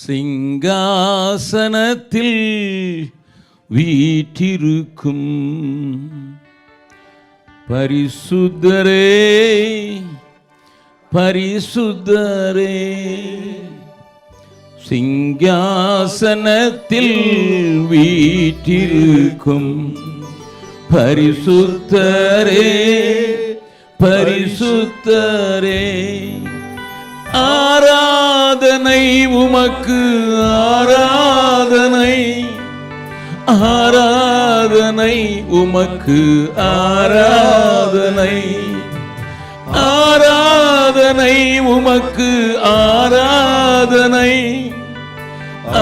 சிங்காசனத்தில் வீற்றிருக்கும் பரிசுத்தரே பரிசுத்தரே, சிங்காசனத்தில் வீற்றிருக்கும் பரிசுத்தரே பரிசுத்தரே, ஆராதனை உமக்கு ஆராதனை, ஆராதனை உமக்கு ஆராதனை, ஆராதனை உமக்கு ஆராதனை,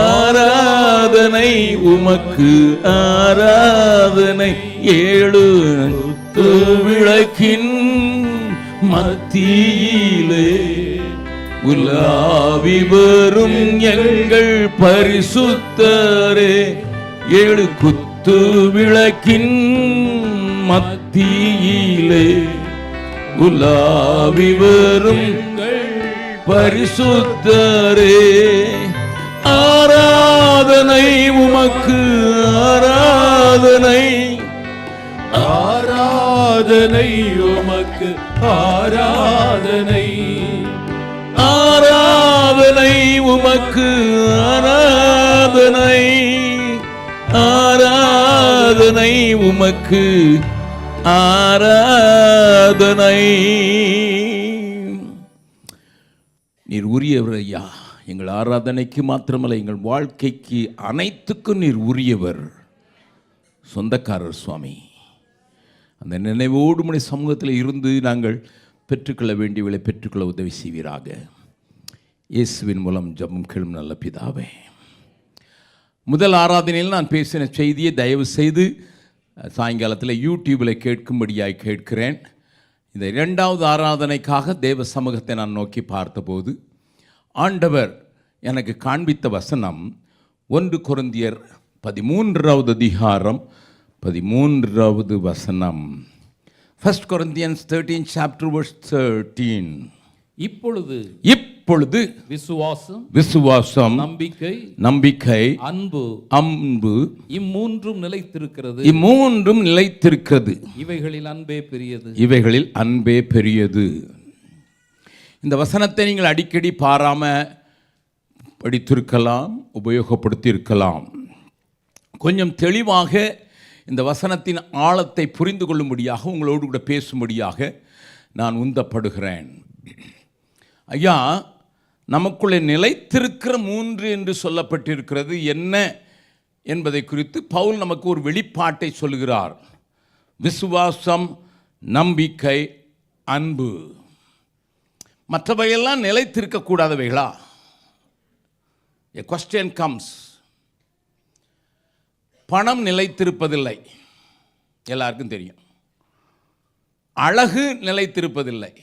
ஆராதனை உமக்கு ஆராதனை. ஏழு விளக்கின் மத்தியிலே உலாவி வரும் எங்கள் பரிசுத்தரே, ஏழு குத்து விளக்கின் மத்தியிலே உலாவி வரும் பரிசுத்தரே, ஆராதனை உமக்கு ஆராதனை, ஆராதனை உமக்கு ஆராதனை, ஆராதனை உமக்கு ஆராதனை, ஆராதனை உமக்கு ஆராதனை. நீர் உரியவர் ஐயா, எங்கள் ஆராதனைக்கு மாத்திரமல்ல எங்கள் வாழ்க்கைக்கு அனைத்துக்கும் நீர் உரியவர், சொந்தக்காரர் சுவாமி. அந்த நினைவோடு மணி சமூகத்தில் இருந்து நாங்கள் பெற்றுக்கொள்ள வேண்டியவளை பெற்றுக்கொள்ள உதவி செய்வீராக. இயேசுவின் மூலம் ஜெபம் கேளும் நல்ல பிதாவே. முதல் ஆராதனையில் நான் பேசின செய்தியை தயவு செய்து சாயங்காலத்தில் யூடியூப்பில் கேட்கும்படியாய் கேட்கிறேன். இந்த இரண்டாவது ஆராதனைக்காக தேவ சமூகத்தை நான் நோக்கி பார்த்தபோது ஆண்டவர் எனக்கு காண்பித்த வசனம் 1 கொரிந்தியர் 13வது அதிகாரம் 13வது வசனம். 1 Corinthians 13 chapter verse 13. இப்பொழுது விசுவாசம், நம்பிக்கை, அன்பு இம்மூன்றும் நிலைத்திருக்கிறது. இவைகளில் அன்பே பெரியது. இந்த வசனத்தை நீங்கள் அடிக்கடி பாராம படித்திருக்கலாம், உபயோகப்படுத்தி இருக்கலாம். கொஞ்சம் தெளிவாக இந்த வசனத்தின் ஆழத்தை புரிந்து கொள்ளும்படியாக உங்களோடு கூட பேசும்படியாக நான் உந்தப்படுகிறேன். ஐயா, நமக்குள்ளே நிலைத்திருக்கிற 3 என்று சொல்லப்பட்டிருக்கிறது என்ன என்பதை குறித்து பவுல் நமக்கு ஒரு வெளிப்பாட்டை சொல்கிறார். விசுவாசம், நம்பிக்கை, அன்பு. மற்றவையெல்லாம் நிலைத்திருக்கக்கூடாதவைகளா? A question comes. பணம் நிலைத்திருப்பதில்லை, எல்லாருக்கும் தெரியும். அழகு நிலைத்திருப்பதில்லை.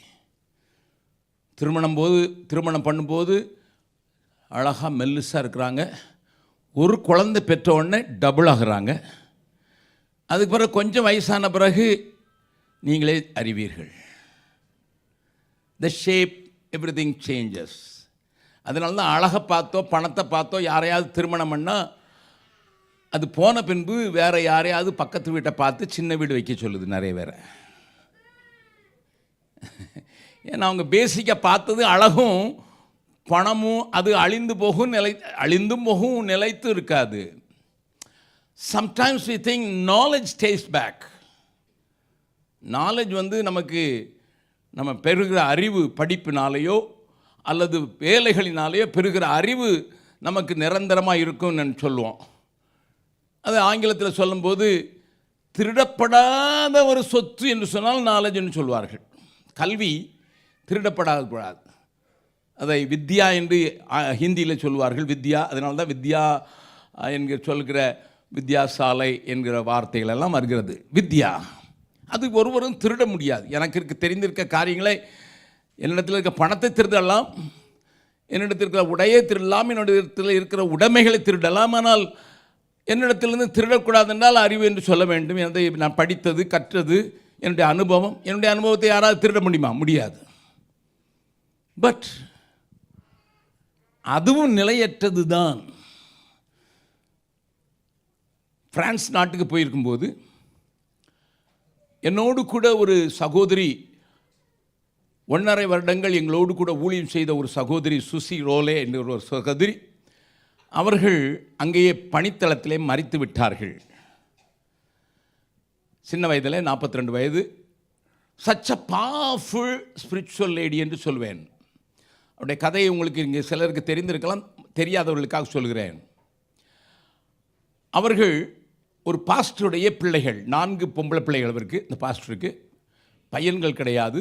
திருமணம் பண்ணும்போது அழகாக மெல்லுசாக இருக்கிறாங்க, ஒரு குழந்தை பெற்ற உடனே டபுள் ஆகிறாங்க. அதுக்கு பிறகு கொஞ்சம் வயசான பிறகு நீங்களே அறிவீர்கள், த ஷேப் எவ்ரிதிங் சேஞ்சஸ். அதனால தான் அழகை பார்த்தோ பணத்தை பார்த்தோ யாரையாவது திருமணம் பண்ணால் அது போன பின்பு வேறு யாரையாவது பக்கத்து வீட்டை பார்த்து சின்ன வீடு வைக்க சொல்லுது நிறைய பேரை. ஏன்னா அவங்க பேசிக்காக பார்த்தது அழகும் பணமும், அது அழிந்தும் போகும், நிலைத்து இருக்காது. Sometimes we think knowledge stays back. Knowledge நம்ம பெறுகிற அறிவு, படிப்பினாலேயோ அல்லது வேலைகளினாலேயோ பெறுகிற அறிவு நமக்கு நிரந்தரமாக இருக்கும்னு சொல்லுவோம். அது ஆங்கிலத்தில் சொல்லும்போது திருடப்படாத ஒரு சொத்து என்று சொன்னால் நாலேஜ் என்று சொல்வார்கள். கல்வி திருடப்படாது. அதை வித்யா என்று ஹிந்தியில் சொல்வார்கள், வித்யா. அதனால தான் வித்யா சொல்கிற வித்யாசாலை என்கிற வார்த்தைகள் எல்லாம் வருகிறது. வித்யா அது ஒருவரும் திருட முடியாது. எனக்கு தெரிந்திருக்க காரியங்களை, என்னிடத்தில் இருக்க பணத்தை திருடலாம், என்னிடத்தில் இருக்கிற உடையை திருடலாம், என்னிடத்தில் இருக்கிற உடைமைகளை திருடலாம். ஆனால் என்னிடத்திலிருந்து திருடக்கூடாது என்றால் அறிவு என்று சொல்ல வேண்டும். அதை நான் படித்தது, கற்றது, என்னுடைய அனுபவத்தை யாராவது திருட முடியுமா? முடியாது. பட் அதுவும் நிலையற்றது தான். பிரான்ஸ் நாட்டுக்கு போயிருக்கும்போது என்னோடு கூட ஒரு சகோதரி 1.5 வருடங்கள் எங்களோடு கூட ஊழியம் செய்த ஒரு சகோதரி சுசி ரோலே என்ற ஒரு சகோதரி, அவர்கள் அங்கேயே பணித்தளத்திலே மரித்து விட்டார்கள். சின்ன வயதில் 42 வயது. Such a powerful spiritual lady என்று சொல்வேன். அவருடைய கதையை உங்களுக்கு இங்கே சிலருக்கு தெரிந்திருக்கலாம், தெரியாதவர்களுக்காக சொல்கிறேன். அவர்கள் ஒரு பாஸ்டருடைய பிள்ளைகள், 4 பொம்பளை பிள்ளைகள் அவருக்கு. இந்த பாஸ்டருக்கு பையன்கள் கிடையாது.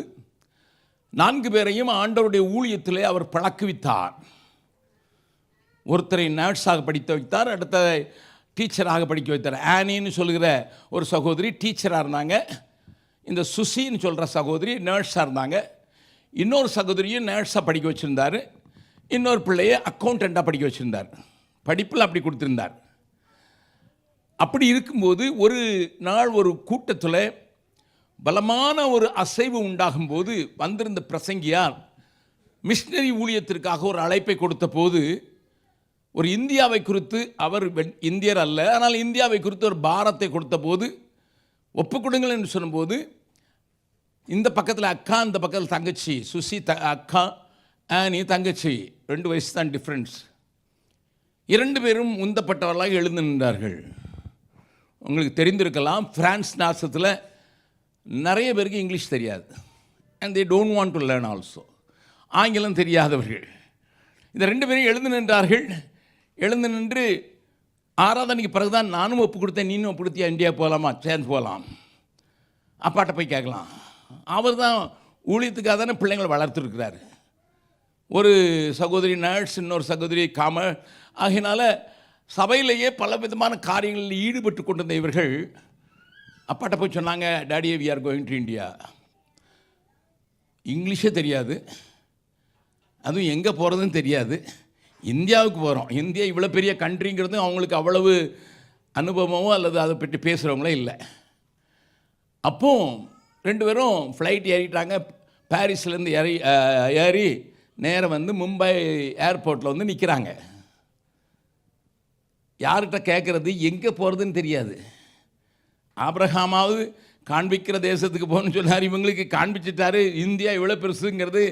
4 பேரையும் ஆண்டவருடைய ஊழியத்திலே அவர் பழக்குவித்தார். ஒருத்தரை நர்ஸாக படிக்க வைத்தார், அடுத்த டீச்சராக படிக்க வைத்தார். ஆனின்னு சொல்கிற ஒரு சகோதரி டீச்சராக இருந்தாங்க. இந்த சுசின்னு சொல்கிற சகோதரி நர்ஸாக இருந்தாங்க. இன்னொரு சகோதரியும் நர்ஸாக படிக்க வச்சுருந்தார். இன்னொரு பிள்ளையை அக்கௌண்டண்ட்டாக படிக்க வச்சுருந்தார். படிப்பில் அப்படி கொடுத்துருந்தார். அப்படி இருக்கும்போது ஒரு நாள் ஒரு கூட்டத்தில் பலமான ஒரு அசைவு உண்டாகும்போது வந்திருந்த பிரசங்கியார் மிஷினரி ஊழியத்திற்காக ஒரு அழைப்பை கொடுத்த போது, ஒரு இந்தியாவை குறித்து, அவர் இந்தியர் அல்ல, ஆனால் இந்தியாவை குறித்து ஒரு பாரத்தை கொடுத்த போது, ஒப்புக்கொடுங்கள் என்று சொன்னபோது, இந்த பக்கத்தில் அக்கா, இந்த பக்கத்தில் தங்கச்சி, சுசி அக்கா, ஆனி தங்கச்சி, 2 வயசு தான் டிஃப்ரென்ஸ். 2 பேரும் உந்தப்பட்டவர்களாக எழுந்து நின்றார்கள். உங்களுக்கு தெரிந்திருக்கலாம், பிரான்ஸ் நாசத்தில் நிறைய பேருக்கு இங்கிலீஷ் தெரியாது. And they don't want to learn also. ஆங்கிலம் தெரியாதவர்கள். இந்த 2 பேரும் எழுந்து நின்றார்கள். எழுந்து நின்று ஆராதனைக்கு பிறகுதான் நானும் ஒப்பு கொடுத்தேன், நீனும் ஒப்பு கொடுத்தியா, இந்தியா போகலாமா, சேர்ந்து போகலாம், அப்பாட்ட போய் கேட்கலாம். அவர் தான் ஊழியத்துக்காக தானே பிள்ளைங்களை வளர்த்துருக்கிறார். ஒரு சகோதரி நர்ஸ், இன்னொரு சகோதரி காமர். ஆகையினால சபையிலேயே பல விதமான காரியங்களில் ஈடுபட்டு கொண்டிருந்த இவர்கள் அப்பாட்ட போய் சொன்னாங்க, டாடியே we are going to India. இங்கிலீஷே தெரியாது, அதுவும் எங்கே போகிறதுன்னு தெரியாது. இந்தியாவுக்கு போகிறோம். இந்தியா இவ்வளோ பெரிய கண்ட்ரிங்கிறது அவங்களுக்கு அவ்வளவு அனுபவமோ அல்லது அதை பற்றி பேசுகிறவங்களே இல்லை. அப்போ 2 பேரும் ஃப்ளைட் ஏறிட்டாங்க. பாரிஸ்லேருந்து ஏறி நேரம் வந்து மும்பை ஏர்போர்ட்டில் வந்து நிற்கிறாங்க. யார்கிட்ட கேட்குறது, எங்கே போகிறதுன்னு தெரியாது. ஆபிரகாமாவது காண்பிக்கிற தேசத்துக்கு போகணும்னு சொன்னார், இவங்களுக்கு காண்பிச்சிட்டாரு. இந்தியா இவ்வளோ பெருசுங்கிறது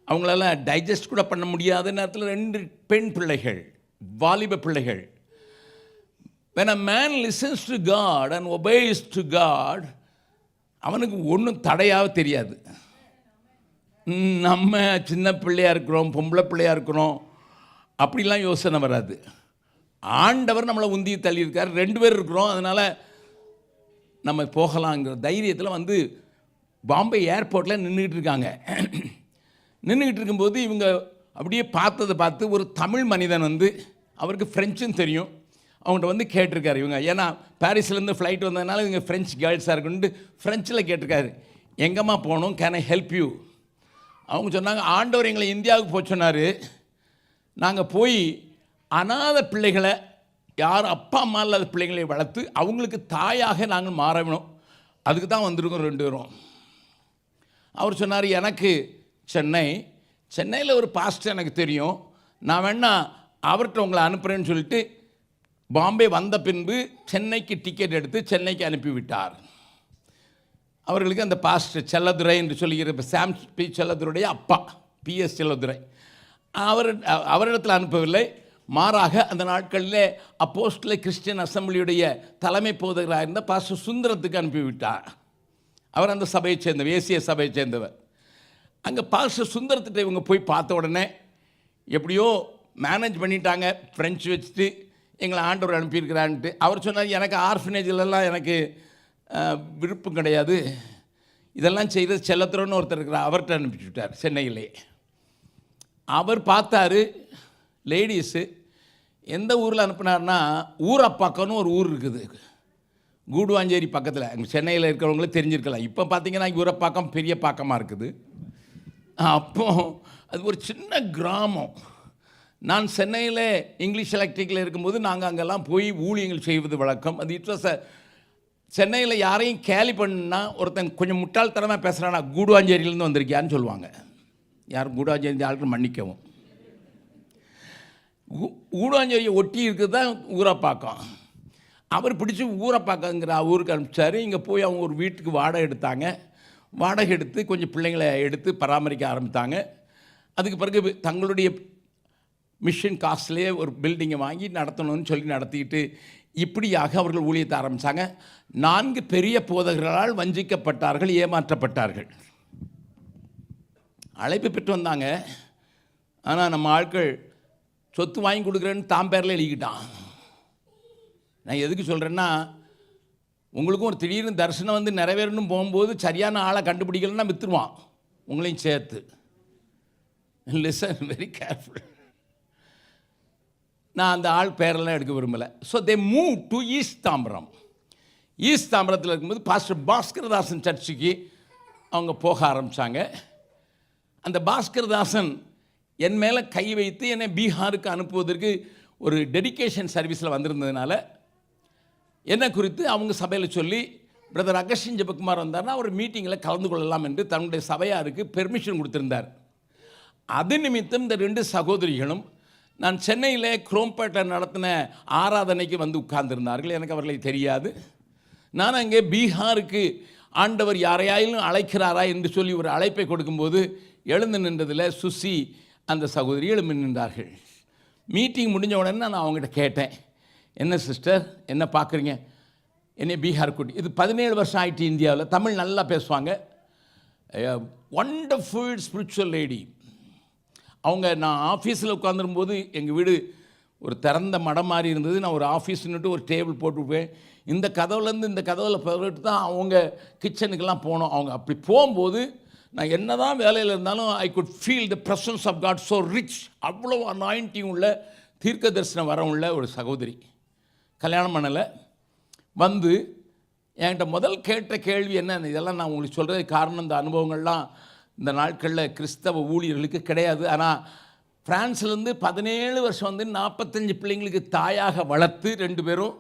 அவங்களால டைஜஸ்ட் கூட பண்ண முடியாத நேரத்தில் 2 பெண் பிள்ளைகள், வாலிப பிள்ளைகள். when a man listens to God and obeys to God, அவனுக்கு ஒன்றும் தடையாக தெரியாது. நம்ம சின்ன பிள்ளையாக இருக்கிறோம், பொம்பளை பிள்ளையாக இருக்கிறோம், அப்படிலாம் யோசனை வராது. ஆண்டவர் நம்மளை உந்தி தள்ளியிருக்கார். 2 பேர் இருக்கிறோம், அதனால் நம்ம போகலாங்கிற தைரியத்தில் வந்து பாம்பே ஏர்போர்ட்டில் நின்றுக்கிட்டு இருக்காங்க. நின்றுக்கிட்டு இருக்கும்போது இவங்க அப்படியே பார்த்ததை பார்த்து ஒரு தமிழ் மனிதன் வந்து, அவருக்கு ஃப்ரெஞ்சும் தெரியும், அவங்கள்ட்ட வந்து கேட்டிருக்காரு. இவங்க ஏன்னா பாரிஸ்லேருந்து ஃப்ளைட் வந்ததுனால இவங்க ஃப்ரெஞ்ச் கேர்ள்ஸாக இருக்குன்ட்டு ஃப்ரெஞ்சில் கேட்டிருக்காரு, எங்கம்மா போகணும், கேன் ஐ ஹெல்ப் யூ. அவங்க சொன்னாங்க, ஆண்டவர் எங்களை இந்தியாவுக்கு போக சொன்னார். நாங்கள் போய் அநாத பிள்ளைகளை, யார் அப்பா அம்மா இல்லாத பிள்ளைகளை வளர்த்து அவங்களுக்கு தாயாக நாங்கள் மாறணும், அதுக்கு தான் வந்திருக்கோம் 2 பேரும். அவர் சொன்னார், எனக்கு சென்னையில் ஒரு பாஸ்டர் எனக்கு தெரியும், நான் வேணா அவர்கிட்ட உங்களை அனுப்புகிறேன்னு சொல்லிட்டு பாம்பே வந்த பின்பு சென்னைக்கு டிக்கெட் எடுத்து சென்னைக்கு அனுப்பிவிட்டார். அவர்களுக்கு அந்த பாஸ்டர் செல்லதுரை என்று சொல்லுகிற சாம் பி செல்லதுரையுடைய அப்பா PS செல்லதுரை அவரிடத்தில் அனுப்பவில்லை. மாறாக அந்த நாட்களிலே அப்போஸ்தல கிறிஸ்டியன் அசம்பிளியுடைய தலைமை போதகராக இருந்த பாஸ்டர் சுந்தரத்துக்கு அனுப்பிவிட்டார். அவர் அந்த சபையை சேர்ந்தவர், ஏசிய சபையை சேர்ந்தவர். அங்கே பாஸ்டர் சுந்தரத்திட்ட இவங்க போய் பார்த்த உடனே எப்படியோ மேனேஜ் பண்ணிட்டாங்க, ஃப்ரெஞ்சு வச்சுட்டு எங்களை ஆண்டவர் அனுப்பியிருக்கிறான்ட்டு. அவர் சொன்னார், எனக்கு ஆர்ஃபனேஜிலெல்லாம் எனக்கு விருப்பம் கிடையாது, இதெல்லாம் செய்கிறது செல்லத்துறன்னு ஒருத்தர் இருக்கிறார், அவர்கிட்ட அனுப்பிச்சுட்டார் சென்னையிலே. அவர் பார்த்தாரு, லேடிஸு எந்த ஊரில் அனுப்புனார்னா, ஊரப்பாக்கம்னு ஒரு ஊர் இருக்குது, கூடுவாஞ்சேரி பக்கத்தில். அங்கே சென்னையில் இருக்கிறவங்களே தெரிஞ்சிருக்கலாம். இப்போ பார்த்தீங்கன்னா ஊரப்பாக்கம் பெரிய பாக்கமாக இருக்குது. அப்போ அது ஒரு சின்ன கிராமம். நான் சென்னையில் இங்கிலீஷ் எலக்ட்ரிக்கில் இருக்கும்போது நாங்கள் அங்கெல்லாம் போய் ஊழியங்கள் செய்வது வழக்கம். அது இட் வாஸ் சென்னையில் யாரையும் கேலி பண்ணா ஒருத்தன் கொஞ்சம் முட்டாள்தனமாக பேசுகிறானா, கூடுவாஞ்சேரியிலேருந்து வந்திருக்கியான்னு சொல்லுவாங்க. யாரும் கூடுவாஞ்சேரி ஆளுக்கு மன்னிக்கவும். ஊடாஞ்சேரியை ஒட்டி இருக்கிறது தான் ஊரப்பாக்கம். அவர் பிடிச்சி ஊரப்பாக்கங்கிற ஊருக்கு அனுப்பிச்சார். இங்கே போய் அவங்க ஒரு வீட்டுக்கு வாடகை எடுத்தாங்க. வாடகை எடுத்து கொஞ்சம் பிள்ளைங்களை எடுத்து பராமரிக்க ஆரம்பித்தாங்க. அதுக்கு பிறகு தங்களுடைய மிஷன் காஸ்ட்லேயே ஒரு பில்டிங்கை வாங்கி நடத்தணும்னு சொல்லி நடத்திக்கிட்டு இப்படியாக அவர்கள் ஊழியத்தை ஆரம்பித்தாங்க. 4 பெரிய போதகர்களால் வஞ்சிக்கப்பட்டார்கள், ஏமாற்றப்பட்டார்கள். அழைப்பு பெற்று வந்தாங்க. ஆனால் நம்ம ஆட்கள் சொத்து வாங்கி கொடுக்குறேன்னு தாம் பேரில் எழுதிக்கிட்டான். நான் எதுக்கு சொல்கிறேன்னா, உங்களுக்கும் ஒரு திடீர்னு தரிசனம் வந்து நிறைவேறணும் போகும்போது சரியான ஆளை கண்டுபிடிக்கலன்னா விற்றுருவான் உங்களையும் சேர்த்து. Listen very careful. நான் அந்த ஆள் பேரெல்லாம் எடுக்க விரும்பலை. So they move to east Tambaram. East தாம்பரத்தில் இருக்கும்போது பாஸ்டர் பாஸ்கரதாசன் சர்ச்சுக்கு அவங்க போக ஆரம்பித்தாங்க. அந்த பாஸ்கரதாசன் என் மேலே கை வைத்து என்னை பீகாருக்கு அனுப்புவதற்கு ஒரு டெடிகேஷன் சர்வீஸில் வந்திருந்ததுனால என்னை குறித்து அவங்க சபையில் சொல்லி பிரதர் அகஸ்டின் ஜெபக்குமார் வந்தார்னா அவர் மீட்டிங்கில் கலந்து கொள்ளலாம் என்று தன்னுடைய சபையாருக்கு பெர்மிஷன் கொடுத்திருந்தார். அது நிமித்தம் இந்த 2 சகோதரிகளும் நான் சென்னையில் குரோம்பேட்டில் நடத்தின ஆராதனைக்கு வந்து உட்கார்ந்திருந்தார்கள். எனக்கு அவர்களை தெரியாது. நான் அங்கே பீகாருக்கு ஆண்டவர் யாரையாயிலும் அழைக்கிறாரா என்று சொல்லி ஒரு அழைப்பை கொடுக்கும்போது எழுந்து நின்றதில் சுசி அந்த சகோதரி எழுந்து நின்றார்கள். மீட்டிங் முடிஞ்ச உடனே நான் அவங்ககிட்ட கேட்டேன், என்ன சிஸ்டர் என்ன பார்க்குறீங்க? என்னை பீகார் கூட்டி, இது 17 வருஷம் ஆகிட்டு இந்தியாவில், தமிழ் நல்லா பேசுவாங்க, ஒண்டர்ஃபுல் ஸ்பிரிச்சுவல் லேடி. அவங்க நான் ஆஃபீஸில் உட்காந்துருக்கும்போது எங்கள் வீடு ஒரு திறந்த மடம் மாதிரி இருந்தது. நான் ஒரு ஆஃபீஸ்னுட்டு ஒரு டேபிள் போட்டுருப்பேன். இந்த கதவுலேருந்து இந்த கதவில் போட்டு தான் அவங்க கிச்சனுக்கெல்லாம் போனோம். அவங்க அப்படி போகும்போது நான் என்ன தான் வேலையில் இருந்தாலும் I good feel the presence of God so rich. அவ்வளோ அனாயிண்டிங் உள்ள தீர்க்க தரிசனம் வர உள்ள ஒரு சகோதரி. கல்யாணம் பண்ணலை. வந்து என்கிட்ட முதல் கேட்ட கேள்வி என்ன, இதெல்லாம் நான் உங்களுக்கு சொல்கிறதுக்கு காரணம் இந்த அனுபவங்கள்லாம் இந்த நாட்களில் கிறிஸ்தவ ஊழியர்களுக்கு கிடையாது. ஆனால் ஃப்ரான்ஸ்லேருந்து 17 வருஷம் வந்து 45 பிள்ளைங்களுக்கு தாயாக வளர்த்து 2 பேரும்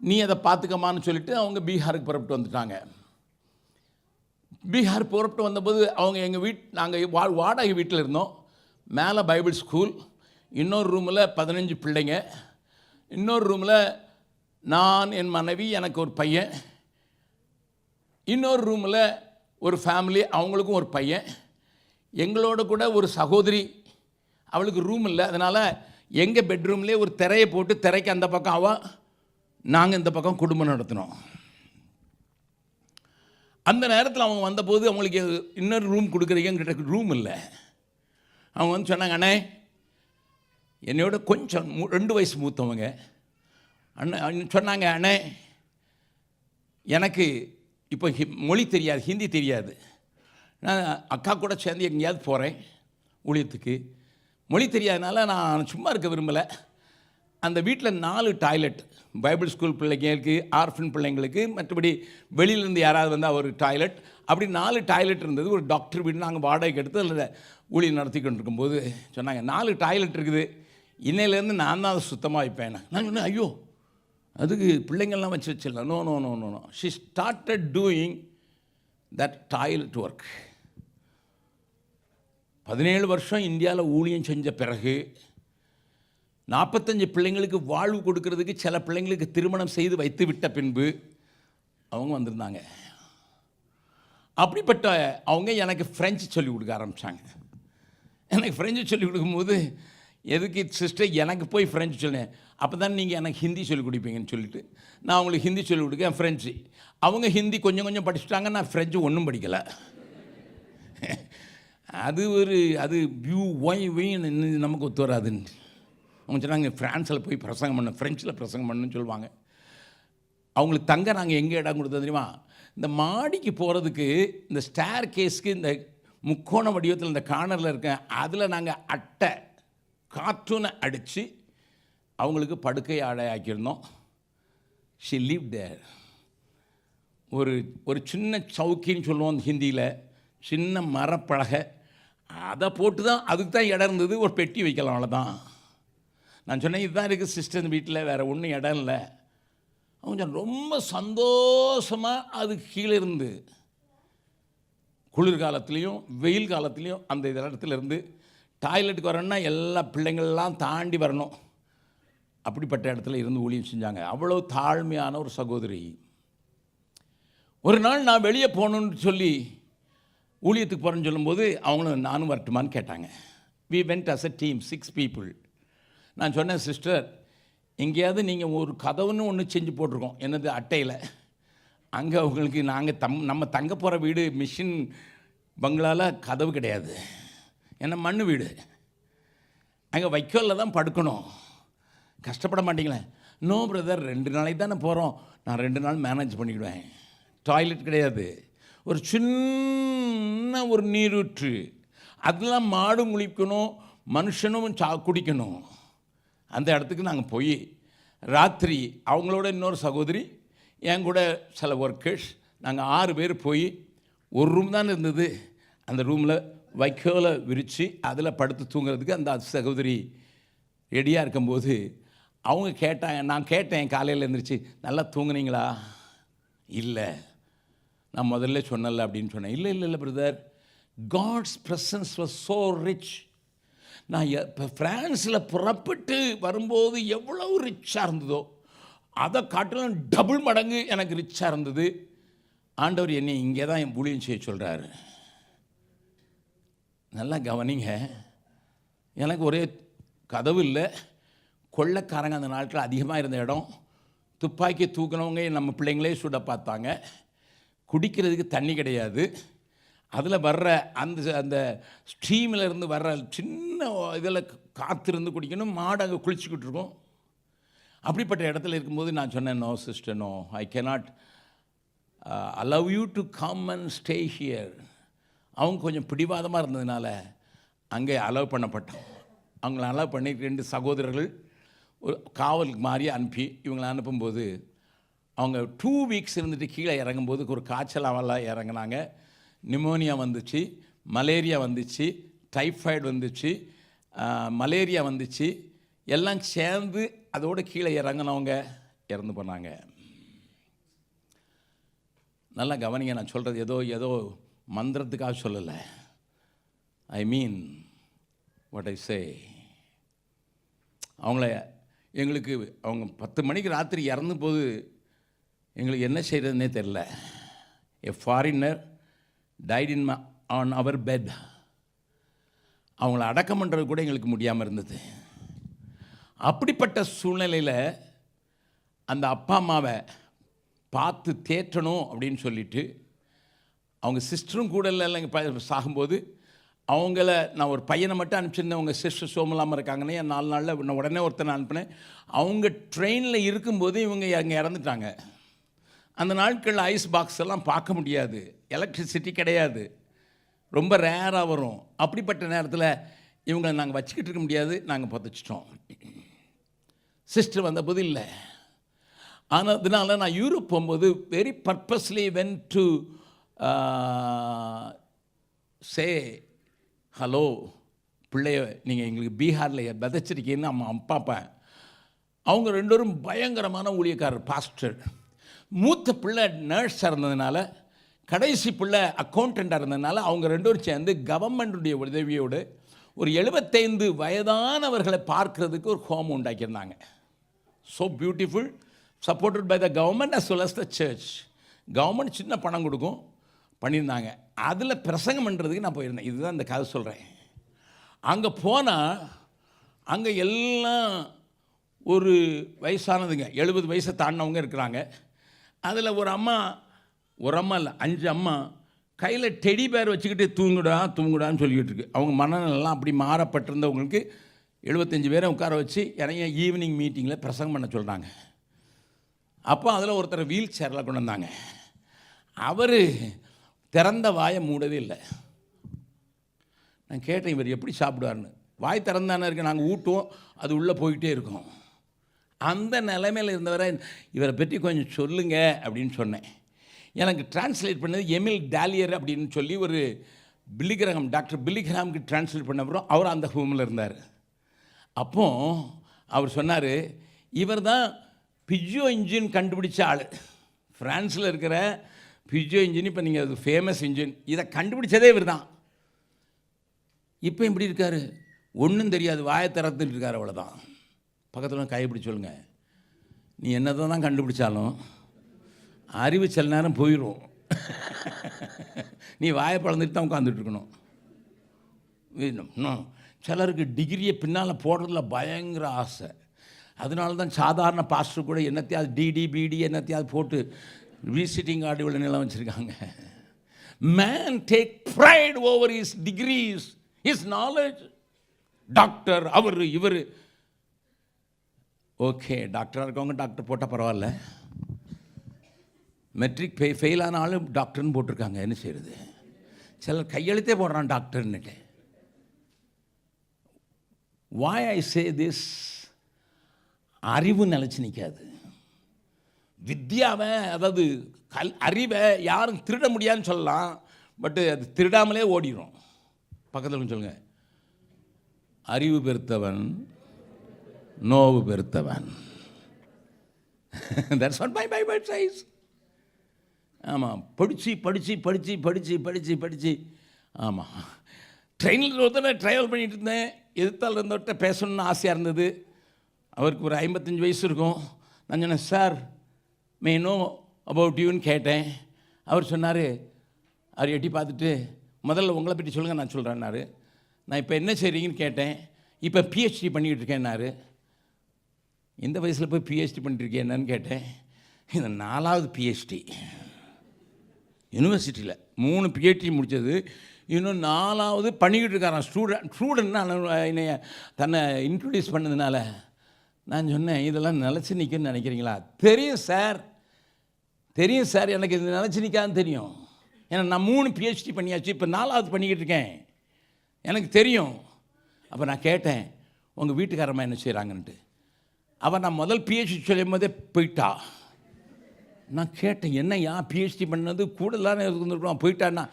நீ அதை பார்த்துக்கமான்னு சொல்லிவிட்டு அவங்க பீகாருக்கு புறப்பட்டு வந்துட்டாங்க. பீகார் புறப்பட்டு வந்தபோது அவங்க எங்கள் நாங்கள் வாடகை வீட்டில் இருந்தோம். மேலே பைபிள் ஸ்கூல், இன்னொரு ரூமில் 15 பிள்ளைங்க, இன்னொரு ரூமில் நான் என் மனைவி எனக்கு ஒரு பையன், இன்னொரு ரூமில் ஒரு ஃபேமிலி அவங்களுக்கும் ஒரு பையன், எங்களோட கூட ஒரு சகோதரி அவளுக்கு ரூம் இல்லை. அதனால் எங்கள் பெட்ரூம்லேயே ஒரு திரையை போட்டு திரைக்கு அந்த பக்கம் அவள், நாங்கள் இந்த பக்கம் குடும்பம் நடத்தினோம். அந்த நேரத்தில் அவங்க வந்தபோது அவங்களுக்கு இன்னொரு ரூம் கொடுக்குறீங்கிட்ட ரூம் இல்லை. அவங்க வந்து சொன்னாங்க, அண்ணே என்னையோட கொஞ்சம் 2 வயசு மூத்தவங்க அண்ணன் சொன்னாங்க, அண்ணே எனக்கு இப்போ மொழி தெரியாது, ஹிந்தி தெரியாது, நான் அக்கா கூட சேர்ந்து எங்கேயாவது போகிறேன் ஊழியத்துக்கு, மொழி தெரியாதனால நான் சும்மா இருக்க விரும்பலை. அந்த வீட்டில் 4 டாய்லெட், பைபிள் ஸ்கூல் பிள்ளைங்களுக்கு, ஆர்ஃபன் பிள்ளைங்களுக்கு, மற்றபடி வெளியிலேருந்து யாராவது வந்தால் ஒரு டாய்லெட், அப்படி 4 டாய்லெட் இருந்தது. ஒரு டாக்டர் வீடு நாங்கள் வாடகைக்கு எடுத்து அதில் ஊழியம் நடத்தி கொண்டு இருக்கும்போது சொன்னாங்க, 4 டாய்லெட் இருக்குது, இன்னையிலேருந்து நான் தான் அதை சுத்தமாக வைப்பேன். நான் சொன்னேன், ஐயோ அதுக்கு பிள்ளைங்கள்லாம் வச்சிடலாம். No no no no no she started doing that toilet work. 17 வருஷம் இந்தியாவில் ஊழியம் செஞ்ச பிறகு 45 பிள்ளைங்களுக்கு வாழ்வு கொடுக்கறதுக்கு சில பிள்ளைங்களுக்கு திருமணம் செய்து வைத்து விட்ட பின்பு அவங்க வந்திருந்தாங்க. அப்படிப்பட்ட அவங்க எனக்கு ஃப்ரெஞ்சு சொல்லிக் கொடுக்க ஆரம்பித்தாங்க. எனக்கு ஃப்ரெஞ்சு சொல்லிக் கொடுக்கும்போது, எதுக்கு சிஸ்டர் எனக்கு போய் ஃப்ரெஞ்சு சொன்னேன், அப்போ தான் நீங்கள் எனக்கு ஹிந்தி சொல்லிக் கொடுப்பீங்கன்னு சொல்லிட்டு நான் அவங்களுக்கு ஹிந்தி சொல்லிக் கொடுக்கேன், ஃப்ரெஞ்சு. அவங்க ஹிந்தி கொஞ்சம் கொஞ்சம் படிச்சுட்டாங்க, நான் ஃப்ரெஞ்சு ஒன்றும் படிக்கலை. அது வியூ ஒய் ஒய்ன்னு நமக்கு ஒத்து வராதுன்னு அவங்க சொன்னாங்க, ஃப்ரான்ஸில் போய் பிரசங்கம் பண்ண, ஃப்ரெஞ்சில் பிரசங்கம் பண்ணுன்னு சொல்லுவாங்க. அவங்களுக்கு தங்க நாங்கள் எங்கே இடம் கொடுத்தோம் தெரியுமா? இந்த மாடிக்கு போகிறதுக்கு இந்த ஸ்டேர் கேஸ்க்கு இந்த முக்கோண வடிவத்தில் இந்த கார்னரில் இருக்கேன், அதில் நாங்கள் அட்டை கார்ட்டூனை அடித்து அவங்களுக்கு படுக்கை ஆடை ஆக்கியிருந்தோம். ஷி லிவ் தேர். ஒரு சின்ன சவுக்கின்னு சொல்லுவோம் ஹிந்தியில், சின்ன மரப்பலகை, அதை போட்டு தான் அதுக்கு தான் இடம் இருந்தது, ஒரு பெட்டி வைக்கலாம், அவ்வளோதான். நான் சொன்னேன், இதுதான் இருக்குது சிஸ்டர் வீட்டில், வேறு ஒன்றும் இடம் இல்லை. அவங்க ரொம்ப சந்தோஷமாக அது கீழே இருந்து குளிர்காலத்துலேயும் வெயில் காலத்துலேயும் அந்த இடத்துல இருந்து டாய்லெட்டுக்கு வரணும்னா எல்லா பிள்ளைங்கள்லாம் தாண்டி வரணும். அப்படிப்பட்ட இடத்துல இருந்து ஊழியம் செஞ்சாங்க. அவ்வளோ தாழ்மையான ஒரு சகோதரி. ஒரு நாள் நான் வெளியே போகணுன்னு சொல்லி ஊழியத்துக்கு போகிறேன்னு சொல்லும்போது அவங்களும் நானும் வரட்டுமான்னு கேட்டாங்க. we went as a team, 6 people. நான் சொன்னேன், சிஸ்டர் எங்கேயாவது நீங்கள் ஒரு கதவுன்னு ஒன்று செஞ்சு போட்டிருக்கோம் என்னது அட்டையில், அங்கே உங்களுக்கு நாங்கள் நம்ம தங்க போகிற வீடு மிஷின் பங்களாவில் கதவு கிடையாது, ஏன்னா மண் வீடு, அங்கே வைக்கோலில் தான் படுக்கணும், கஷ்டப்பட மாட்டீங்களே. நோ பிரதர், 2 நாளைக்கு தானே போகிறோம், நான் 2 நாள் மேனேஜ் பண்ணிவிடுவேன். டாய்லெட் கிடையாது, ஒரு சின்ன ஒரு நீரூற்று, அதெல்லாம் மாடும் குளிக்கணும் மனுஷனும் குடிக்கணும். அந்த இடத்துக்கு நாங்கள் போய் ராத்திரி அவங்களோட இன்னொரு சகோதரி என் கூட சில ஒர்க்கர்ஸ் நாங்கள் 6 பேர் போய் ஒரு ரூம் தான் இருந்தது, அந்த ரூமில் வைக்கோலை விரித்து அதில் படுத்து தூங்குறதுக்கு அந்த சகோதரி ரெடியாக இருக்கும்போது அவங்க கேட்டாங்க. நான் கேட்டேன் காலையில் எழுந்திரிச்சு, நல்லா தூங்குனீங்களா? இல்லை, நான் முதல்ல சொன்னல அப்படின்னு சொன்னேன். இல்லை brother, God's presence was so rich. நான் இப்போ ஃப்ரான்ஸில் புறப்பட்டு வரும்போது எவ்வளோ ரிச்சாக இருந்ததோ அதை காட்டிலும் டபுள் மடங்கு எனக்கு ரிச்சாக இருந்தது. ஆண்டவர் என்னை இங்கே தான் என் ஊழியம் செய்ய சொல்கிறாரு. நல்லா கவனிங்க, எனக்கு ஒரே கதவு இல்லை, கொள்ளைக்காரங்க அந்த நாட்டில் அதிகமாக இருந்த இடம், துப்பாக்கி தூக்கினவங்க நம்ம பிள்ளைங்களே சுட பார்த்தாங்க, குடிக்கிறதுக்கு தண்ணி கிடையாது, அதில் வர்ற அந்த ஸ்ட்ரீமில் இருந்து வர்ற சின்ன இதில் காத்திருந்து குடிக்கணும், மாடு அங்கே குளிச்சுக்கிட்டு இருக்கோம். அப்படிப்பட்ட இடத்துல இருக்கும்போது நான் சொன்னேன், no sister, no, I cannot allow you to come and stay here. அவங்க கொஞ்சம் பிடிவாதமாக இருந்ததுனால அங்கே அலோவ் பண்ணப்பட்டோம். அவங்கள அலோவ் பண்ணி 2 சகோதரர்கள் ஒரு காவலுக்கு மாதிரி அனுப்பி இவங்களை அனுப்பும்போது அவங்க 2 வீக்ஸ் இருந்துட்டு கீழே இறங்கும்போது ஒரு காய்ச்சல் அவெல்லாம் இறங்கினாங்க. நிமோனியா வந்துச்சு, மலேரியா வந்துச்சு, டைஃபாய்டு வந்துச்சு, மலேரியா வந்துச்சு, எல்லாம் சேர்ந்து அதோடு கீழே இறங்கினவங்க இறந்து போனாங்க. நல்லா கவனிங்க, நான் சொல்கிறது ஏதோ மந்திரத்துக்காக சொல்லலை. ஐ மீன் வாட் ஐ சே. எங்களுக்கு அவங்க 10 மணிக்கு ராத்திரி இறந்து போது எங்களுக்கு என்ன செய்கிறதுனே தெரில. A foreigner died on her bed. அவங்கள அடக்கம் பண்ணுறது கூட எங்களுக்கு முடியாமல் இருந்தது. அப்படிப்பட்ட சூழ்நிலையில் அந்த அப்பா அம்மாவை பார்த்து தேற்றணும் அப்படின்னு சொல்லிட்டு அவங்க சிஸ்டரும் கூட இல்லைங்க சாகும்போது அவங்கள நான் ஒரு பையனை மட்டும் அனுப்பிச்சிருந்தேன். அவங்க சிஸ்டர் சோமலாமல் இருக்காங்கன்னு 4 நாளில் நான் உடனே ஒருத்தனை அனுப்பினேன். அவங்க ட்ரெயினில் இருக்கும்போது இவங்க அங்கே இறந்துட்டாங்க. அந்த நாட்களில் ஐஸ் பாக்ஸ் எல்லாம் பார்க்க முடியாது, எலக்ட்ரிசிட்டி கிடையாது, ரொம்ப ரேராக வரும். அப்படிப்பட்ட நேரத்தில் இவங்களை நாங்கள் வச்சுக்கிட்டு இருக்க முடியாது, நாங்கள் புதைச்சிட்டோம். சிஸ்டர் வந்தபோது இல்லை. ஆனால் அதனால நான் யூரோப் போகும்போது very purposely went to say hello, பிள்ளைய நீங்கள் எங்களுக்கு பீகாரில் விதைச்சிருக்கீங்கன்னு அப்பா. அவங்க 2 பேரும் பயங்கரமான ஊழியக்காரர், பாஸ்டர். மூத்த பிள்ளை நர்ஸாக இருந்ததுனால, கடைசி பிள்ளை அக்கௌண்டண்ட்டாக இருந்ததுனால அவங்க 2 பேரும் சேர்ந்து கவர்மெண்ட்டுடைய உதவியோடு ஒரு 75 வயதானவர்களை பார்க்கறதுக்கு ஒரு ஹோம் உண்டாக்கியிருந்தாங்க. So beautiful, supported by the government as well as the church. Government சின்ன பணம் கொடுக்கும், பண்ணியிருந்தாங்க. அதில் பிரசங்கம் பண்ணுறதுக்கு நான் போயிருந்தேன். இதுதான் இந்த கதை சொல்கிறேன். அங்கே போனால் அங்கே எல்லாம் ஒரு வயசானதுங்க, 70 வயசை தாண்டினவங்க இருக்கிறாங்க. அதில் ஒரு அம்மா இல்லை 5 அம்மா கையில் டெடி பேர் வச்சுக்கிட்டு தூங்குடான்னு சொல்லிக்கிட்டு இருக்கு. அவங்க மனநெல்லாம் அப்படி மாறப்பட்டிருந்தவங்களுக்கு 75 பேரை உட்கார வச்சு இறங்க ஈவினிங் மீட்டிங்கில் பிரசங்கம் பண்ண சொல்கிறாங்க. அப்போ அதில் ஒருத்தர் வீல் சேரில் கொண்டு வந்தாங்க. அவர் திறந்த வாயை மூடவே இல்லை. நான் கேட்டேன், இவர் எப்படி சாப்பிடுவார்னு. வாய் திறந்தானே இருக்கு, நாங்கள் ஊட்டுவோம், அது உள்ளே போய்கிட்டே இருக்கோம். அந்த நிலைமையில் இருந்தவரை இவரை பற்றி கொஞ்சம் சொல்லுங்க அப்படின்னு சொன்னேன். எனக்கு டிரான்ஸ்லேட் பண்ணது எமில் டாலியர் அப்படின்னு சொல்லி ஒரு பில்லிகிராம், டாக்டர் பில்லிகிராமுக்கு டிரான்ஸ்லேட் பண்ண அப்புறம் அவர் அந்த ஹோமில் இருந்தார். அப்போ அவர் சொன்னார், இவர் தான் பிஜோ இன்ஜின் கண்டுபிடிச்ச ஆள். ஃப்ரான்ஸில் இருக்கிற பிஜோ இன்ஜின், இப்போ நீங்கள் அது ஃபேமஸ் இன்ஜின், இதை கண்டுபிடிச்சதே இவர் தான். இப்போ எப்படி இருக்கார்? ஒன்றும் தெரியாது, வாயை திறந்துட்டு இருக்கார், அவ்வளோதான். பக்கத்தில் கைப்பிடி சொல்லுங்க, நீ என்னதான் தான் கண்டுபிடிச்சாலும் அறிவு சில நேரம் போயிடும். நீ வாயை பழந்துட்டு தான் உட்காந்துட்டு இருக்கணும். சிலருக்கு டிகிரியை பின்னால் போடுறதுல பயங்கர ஆசை. அதனால தான் சாதாரண பாஸ்டர் கூட என்னத்தையாவது டிடி பிடி என்னத்தையாவது போட்டு விசிட்டிங் கார்டு இவ்வளோ நிலம் வச்சுருக்காங்க. Man take pride over his degrees, his knowledge. Doctor அவர் இவர். ஓகே, டாக்டராக இருக்கவங்க டாக்டர் போட்டால் பரவாயில்ல. மெட்ரிக் ஃபெயில் ஆன ஆளும் டாக்டர்னு போட்டிருக்காங்க, என்ன செய்கிறது? சிலர் கையெழுத்தே போடுறான் டாக்டர்ன்னுட்டு. Why I say this? அறிவு நிலச்சி நிற்காது. வித்யாவை, அதாவது அறிவை யாரும் திருட முடியாதுன்னு சொல்லலாம், பட்டு அது திருடாமலே ஓடிடும். பக்கத்தில் சொல்லுங்க, அறிவு பெருத்தவன் நோவு பெருத்தவன். That's what my Bible says. ஆமாம், படித்து ஆமாம். ட்ரெயினில் ஒருத்தர் ட்ராவல் பண்ணிகிட்டு இருந்தேன். எதிர்த்தால் இருந்தவர்கிட்ட பேசணுன்னு ஆசையாக இருந்தது. அவருக்கு ஒரு 55 வயசு இருக்கும். நான் சொன்னேன், சார் மே நோ அபவுட் யூன்னு கேட்டேன். அவர் சொன்னார், அவர் எட்டி பார்த்துட்டு, முதல்ல உங்களை பற்றி சொல்லுங்கள், நான் சொல்கிறேன்னாரு. நான் இப்போ என்ன செய்கிறீங்கன்னு கேட்டேன். இப்போ பிஹெச்டி பண்ணிக்கிட்டு இருக்கேன்னாரு. இந்த வயசில் போய் பிஹெச்டி பண்ணிட்டுருக்கேன் என்னன்னு கேட்டேன். இந்த 4வது பிஹெச்டி யூனிவர்சிட்டியில் 3 பிஹெச்டி முடித்தது, இன்னும் 4வது பண்ணிக்கிட்டு இருக்காரான். ஸ்டூடெண்ட் என்னை தன்னை இன்ட்ரடியூஸ் பண்ணதுனால நான் சொன்னேன், இதெல்லாம் நிலச்சி நிற்குன்னு நினைக்கிறீங்களா? தெரியும் சார், எனக்கு இது நிலச்சி நிற்காதுன்னு தெரியும். ஏன்னா நான் 3 பிஹெச்டி பண்ணியாச்சு, இப்போ 4வது பண்ணிக்கிட்டு இருக்கேன், எனக்கு தெரியும். அப்போ நான் கேட்டேன், உங்கள் வீட்டுக்காரம்மா என்ன செய்கிறாங்கன்ட்டு. அவன் நான் முதல் பிஹெச்டி சொல்லும் போதே போயிட்டா. நான் கேட்டேன், என்னையா பிஹெச்டி பண்ணது கூடலான்னு இருந்துருக்கோம், போயிட்டான்னா.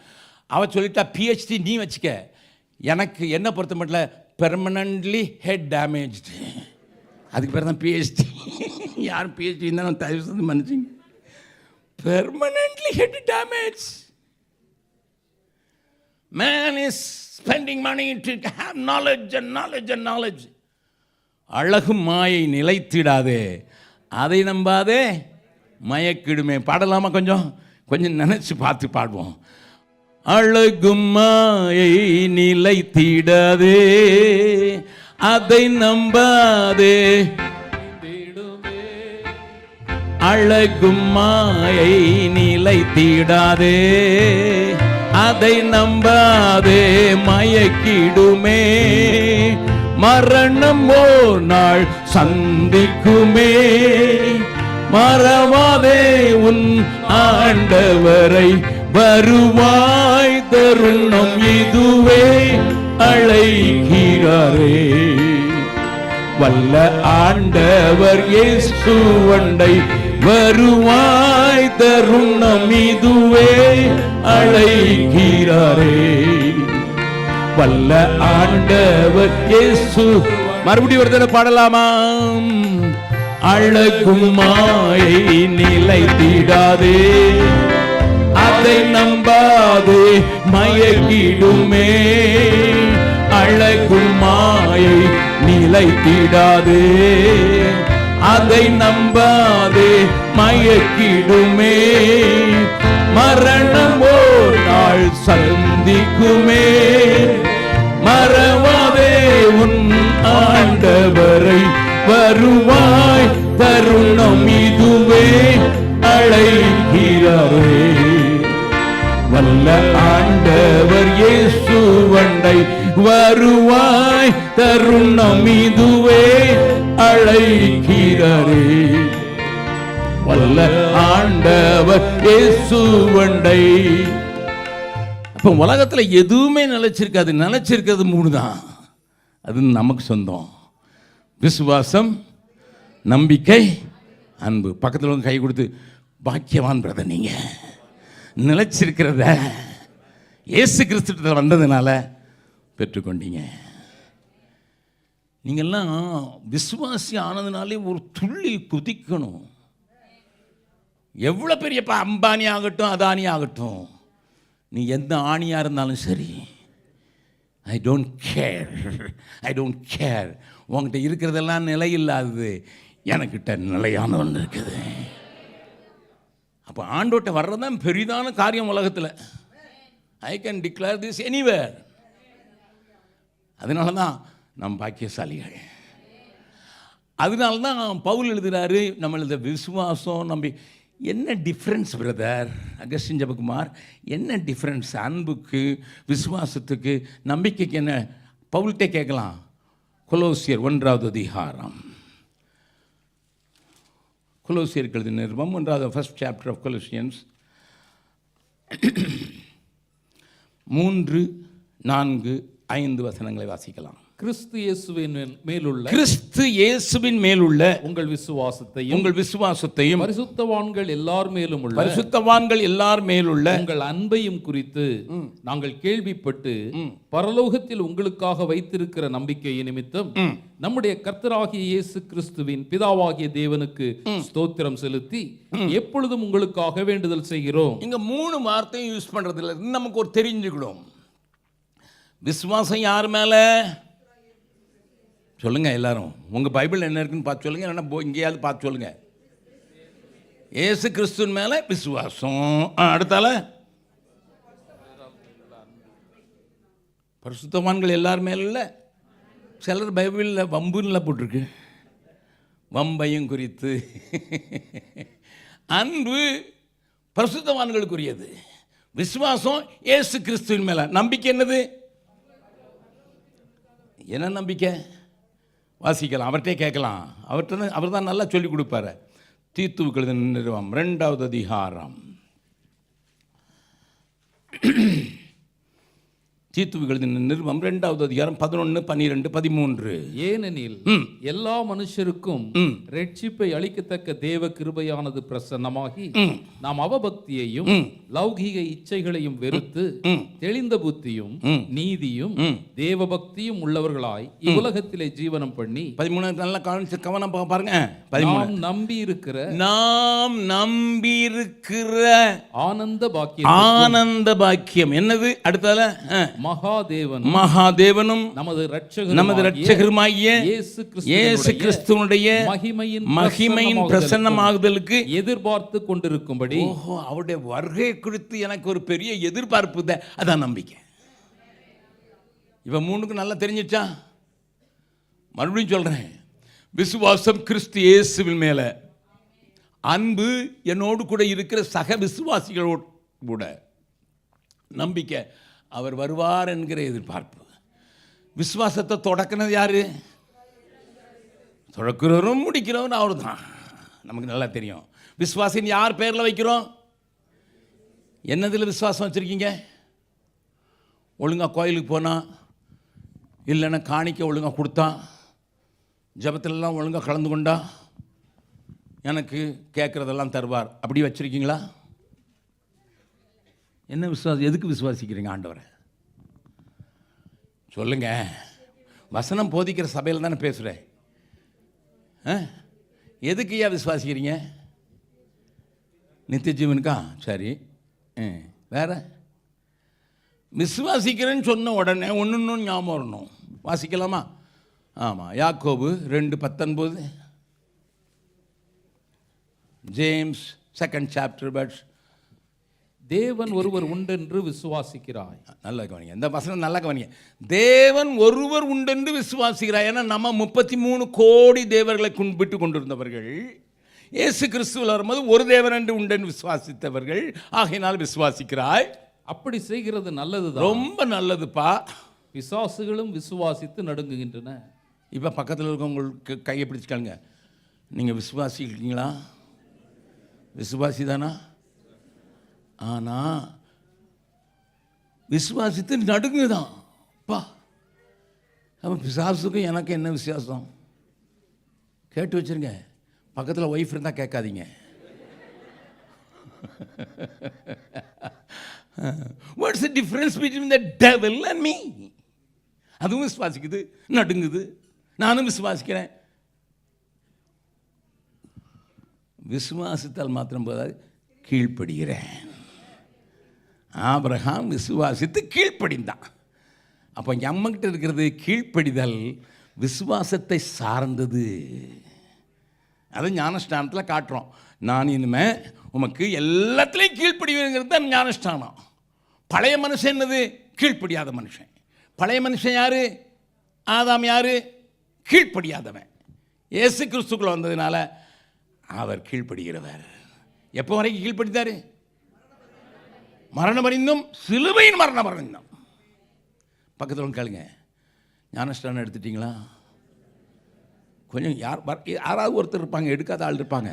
அவள் சொல்லிட்டா, பிஹெச்டி நீ வச்சுக்க, எனக்கு என்ன பொறுத்த மட்டும் பெர்மனன்ட்லி ஹெட் டேமேஜ்டு, அதுக்கு பேர் தான் பிஹெச்டி. யாரும் பிஹெச்டி இருந்தால் நான் தயவு செஞ்சு மன்னிச்சிங்க. Permanently head damage. Man is spending money to have knowledge and knowledge and knowledge. அழகு மாயை நிலைத்திடாதே, அதை நம்பாதே மயக்கிடுமே. பாடலாமா? கொஞ்சம் நினச்சி பார்த்து பாடுவோம். அழகும் மாயை நிலைத்திடாதே, அதை நம்பாதே. அழகும் மாயை நிலைத்திடாதே, அதை நம்பாதே மயக்கிடுமே. மரணம் ஓர் நாள் சந்திக்குமே, மறவாதே உன் ஆண்டவரை, வருவாய் தருணம் இதுவே அழைக்கிறாரே. வல்ல ஆண்டவர் இயேசுவண்டை, வருவாய் தருணம் இதுவே அழைக்கிறாரே. வல்ல ஆண்டவர் இயேசு. மறுபடியும் ஒரு தடவை பாடலாமா? அழகும் மாயை நிலைத்திடாதே, அதை நம்பாதே மயக்கிடுமே. அழகும் மாயை நிலைத்திடாதே, அதை நம்பாதே மயக்கிடுமே. மரணம் ஓர் நாள் சந்திக்குமே, மறவாதே உன் ஆண்டவரை, வருவாய் தருணம் இதுவே அழைக்கிறாரே. வல்ல ஆண்டவர் இயேசுவண்டை, வருவாய் தருணம் இதுவே அழைக்கிறாரே. வல்ல ஆண்டவர் இயேசுவண்டை. அப்போ உலகத்தில் எதுவுமே நிலைச்சிருக்காது, நிலைச்சிருக்கிறது 3 தான். அது நமக்கு சொந்தம். விசுவாசம், நம்பிக்கை, அன்பு. பக்கத்தில் கை கொடுத்து, பாக்கியவான் பிரதர், நீங்கள் நிலைச்சிருக்கிறத இயேசு கிறிஸ்துவிட்ட வந்ததுனால பெற்றுக்கொண்டீங்க. நீங்கள்லாம் விசுவாசி ஆனதுனாலே ஒரு துள்ளி குதிக்கணும். எவ்வளோ பெரிய அம்பானி ஆகட்டும், அதானி ஆகட்டும், நீ எந்த ஆணியாக இருந்தாலும் சரி, ஐ டோன்ட் கேர். உங்ககிட்ட இருக்கிறதெல்லாம் நிலையில்லாதது, எனக்கிட்ட நிலையான ஒன்று இருக்குது. அப்போ ஆண்டோட்ட வர்றதான் பெரிதான காரியம் உலகத்தில். I can declare this anywhere. அதனால தான் நம் பாக்கியசாலிகள். அதனால தான் பவுல் எழுதுகிறாரு, நம்மளது விசுவாசம் நம்பி. என்ன டிஃப்ரென்ஸ் பிரதர் அகஸ்டின் ஜெபக்குமார்? என்ன டிஃப்ரென்ஸ் அன்புக்கு, விசுவாசத்துக்கு, நம்பிக்கைக்கு? என்ன பவுல்கிட்டே கேட்கலாம். கொலோசியர் 1வது அதிகாரம், கொலோசியருக்கு எழுதின நிருபம் 1வது ஃபர்ஸ்ட் சாப்டர் ஆஃப் கொலோசியன்ஸ் 3, 4, 5 வசனங்களை வாசிக்கலாம். கிறிஸ்து இயேசுவின் மேலுள்ள உங்கள் விசுவாசத்தையும் பரிசுத்தவான்கள் எல்லார் மேலுள்ள உங்கள் அன்பையும் குறித்து நாங்கள் கேள்விப்பட்டு பரலோகத்தில் உங்களுக்காக வைத்திருக்கிற நம்பிக்கை நிமித்தம் நம்முடைய கர்த்தராகிய இயேசு கிறிஸ்துவின் பிதாவாகிய தேவனுக்கு ஸ்தோத்திரம் செலுத்தி எப்பொழுதும் உங்களுக்காக வேண்டுதல் செய்கிறோம். இங்க 3 வார்த்தையும் யூஸ் பண்றதுல நமக்கு ஒரு தெரிஞ்சுக்கணும். விசுவாசம் யார் மேல? சொல்லுங்க எல்லாரும். உங்க பைபிள் என்ன இருக்குன்னு பார்த்து சொல்லுங்க, இல்லைன்னா இங்கேயாவது பார்த்து சொல்லுங்க. இயேசு கிறிஸ்துவின் மேல விசுவாசம். அடுத்தால பரிசுத்தவான்கள் எல்லார் மேல இல்லை. சிலர் பைபிளில் வம்புன்னு போட்டிருக்கு. வம்பையும் குறித்து. அன்பு பரிசுத்தவான்களுக்குரியது. விசுவாசம் இயேசு கிறிஸ்துவின் மேல. நம்பிக்கை என்னது? என்ன நம்பிக்கை? வாசிக்கலாம், அவர்கிட்டே கேட்கலாம். அவர் தான் நல்லா சொல்லிக் கொடுப்பாரு. தீத்துவுக்கு எழுதின நிருபம் 2வது அதிகாரம், தீத்துவுக்கு எழுதின நிருபம் 2வது அதிகாரம் 11, 12, 13. ஏனெனில் எல்லா மனுஷருக்கும் ரட்சிப்பை அளிக்கத்தக்க தேவ கிருபையானது பிரசன்னமாகி நாம் அவபக்தியையும் லௌகீக இச்சைகளையும் வெறுத்து தெளிந்த புத்தியும் நீதியும் தேவ பக்தியும் உள்ளவர்களாய் இவ்வுலகத்திலே ஜீவனம் பண்ணி 13 நல்லா கவனம் பாருங்க. நாம் நம்பி இருக்கிற ஆனந்த பாக்கியம் என்னது? அடுத்தால மகாதேவனும் நமது இரட்சகருமாகிய இயேசு கிறிஸ்துவினுடைய மகிமையின் பிரசன்னமாகுதலுக்கு எதிர்பார்த்து கொண்டிருக்கும்படி. அவருடைய வருகை குறித்து எனக்கு ஒரு பெரிய எதிர்பார்ப்பு தான். அதான் நம்பிக்கை. இவன் 3க்கு நல்லா தெரிஞ்சிச்சா? மறுபடியும் சொல்றேன். விசுவாசம் கிறிஸ்து இயேசுவின் மேல, அன்பு என்னோடு கூட இருக்கிற சக விசுவாசிகளோடு கூட, நம்பிக்கை அவர் வருவார் என்கிற எதிர்பார்ப்பு. விசுவாசத்தை தொடக்கினது யாரு? தொடக்கிறவரும் முடிக்கிறவரும் அவர் தான். நமக்கு நல்லா தெரியும். விசுவாசின் யார் பேரில் வைக்கிறோம்? என்னதில் விசுவாசம் வச்சுருக்கீங்க? ஒழுங்காக கோயிலுக்கு போனா, இல்லைன்னா காணிக்க ஒழுங்காக கொடுத்தா, ஜபத்திலெல்லாம் ஒழுங்காக கலந்து கொண்டா எனக்கு கேட்குறதெல்லாம் தருவார், அப்படி வச்சுருக்கீங்களா? என்ன விசுவாசம்? எதுக்கு விசுவாசிக்கிறீங்க ஆண்டவரை? சொல்லுங்க. வசனம் போதிக்கிற சபையில் தானே பேசுகிறேன். எதுக்கு ஐயா விசுவாசிக்கிறீங்க? நித்திய ஜீவனுக்கா? சரி, வேற? விசுவாசிக்கிறேன்னு சொன்ன உடனே ஒன்று ஞாபகம் வரணும். வாசிக்கலாமா? ஆமாம், யாக்கோபு 2:19, ஜேம்ஸ் 2nd chapter. பட் தேவன் ஒருவர் உண்டென்று விசுவாசிக்கிறாய். நல்லா கவனிங்க, இந்த வசனம் நல்லா கவனிங்க. தேவன் ஒருவர் உண்டென்று விசுவாசிக்கிறாய். ஏன்னா நம்ம 33 கோடி தேவர்களை கும்பிட்டு கொண்டிருந்தவர்கள். இயேசு கிறிஸ்துவில் வரும்போது ஒரு தேவன் என்று உண்டென்று விசுவாசித்தவர்கள். ஆகையினால் விசுவாசிக்கிறாய். அப்படி செய்கிறது நல்லதுதான், ரொம்ப நல்லதுப்பா. பிசாசுகளும் விசுவாசித்து நடுங்குகின்றன. இப்போ பக்கத்தில் இருக்கவங்களுக்கு கையை பிடிச்சிக்காங்க. நீங்கள் விசுவாசிக்கிறீங்களா? விசுவாசி தானா? ஆனால் விசுவாசித்து நடுங்குதான் பா. அப்போ பிசாசுக்கும் எனக்கு என்ன விசுவாசம்? கேட்டு வச்சுருங்க. பக்கத்தில் ஒய்ஃப் இருந்தால் கேட்காதீங்க. What's the difference between the devil and me? அதுவும் விசுவாசிக்குது, நடுங்குது. நானும் விசுவாசிக்கிறேன். விசுவாசித்தால் மாத்திரம் போதாது, கீழ்ப்படுகிறேன். ஆபிரகாம் விசுவாசித்து கீழ்ப்படிந்தான். அப்போ நம்மகிட்ட இருக்கிறது கீழ்ப்படிதல் விசுவாசத்தை சார்ந்தது. அது ஞானஸ்தானத்தில் காட்டுறோம். நான் இனிமே உமக்கு எல்லாத்துலேயும் கீழ்ப்படிவேங்கிறது தான் ஞானஸ்தானம். பழைய மனுஷன் என்னது? கீழ்ப்படியாத மனுஷன். பழைய மனுஷன் யார்? ஆதாம் யார்? கீழ்ப்படியாதவன். இயேசு கிறிஸ்துக்குள்ள வந்ததுனால அவர் கீழ்ப்படுகிறவர். எப்போ வரைக்கும் கீழ்ப்படித்தார்? மரணம் அறிந்தும், சிலுவையின் மரணம் அறிந்தும். பக்கத்தில் கேளுங்க, ஞானஸ்தானம் எடுத்துட்டிங்களா? கொஞ்சம் யாராவது ஒருத்தர் இருப்பாங்க, எடுக்காத ஆள் இருப்பாங்க.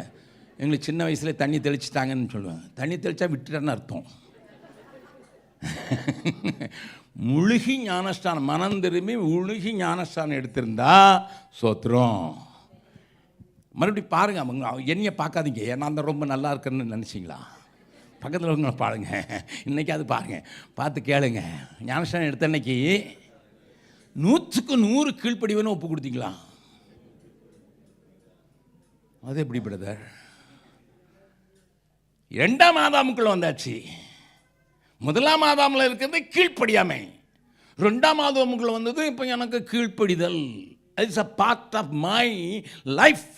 எங்களுக்கு சின்ன வயசுல தண்ணி தெளிச்சிட்டாங்கன்னு சொல்லுவேன். தண்ணி தெளித்தா விட்டுட்டேன்னு அர்த்தம். முழுகி ஞானஸ்தானம், மனம் திரும்பி முழுகி ஞானஸ்தானம் எடுத்திருந்தா சோத்திரம். மறுபடியும் பாருங்கள், அவங்க என்னையை பார்க்காதீங்க, ஏன்னா அந்த ரொம்ப நல்லா இருக்குன்னு நினச்சிங்களா? பக்கத்தில் உங்களை பாருங்க, இன்றைக்கி அது பாருங்கள், பார்த்து கேளுங்க. ஞானஸ்தானம் எடுத்த அன்னைக்கு 100க்கு 100 கீழ்ப்படிவேன்னு ஒப்பு கொடுத்தீங்களா? அது எப்படி பிரதர்? 2ஆம் ஆதாமுக்குள்ள வந்தாச்சு. 1ஆம் ஆதாமில் இருக்கிறது கீழ்ப்படியாமை. 2ஆம் ஆதாமுக்குள்ள வந்தது இப்போ எனக்கு கீழ்ப்படிதல். It's a part of my life.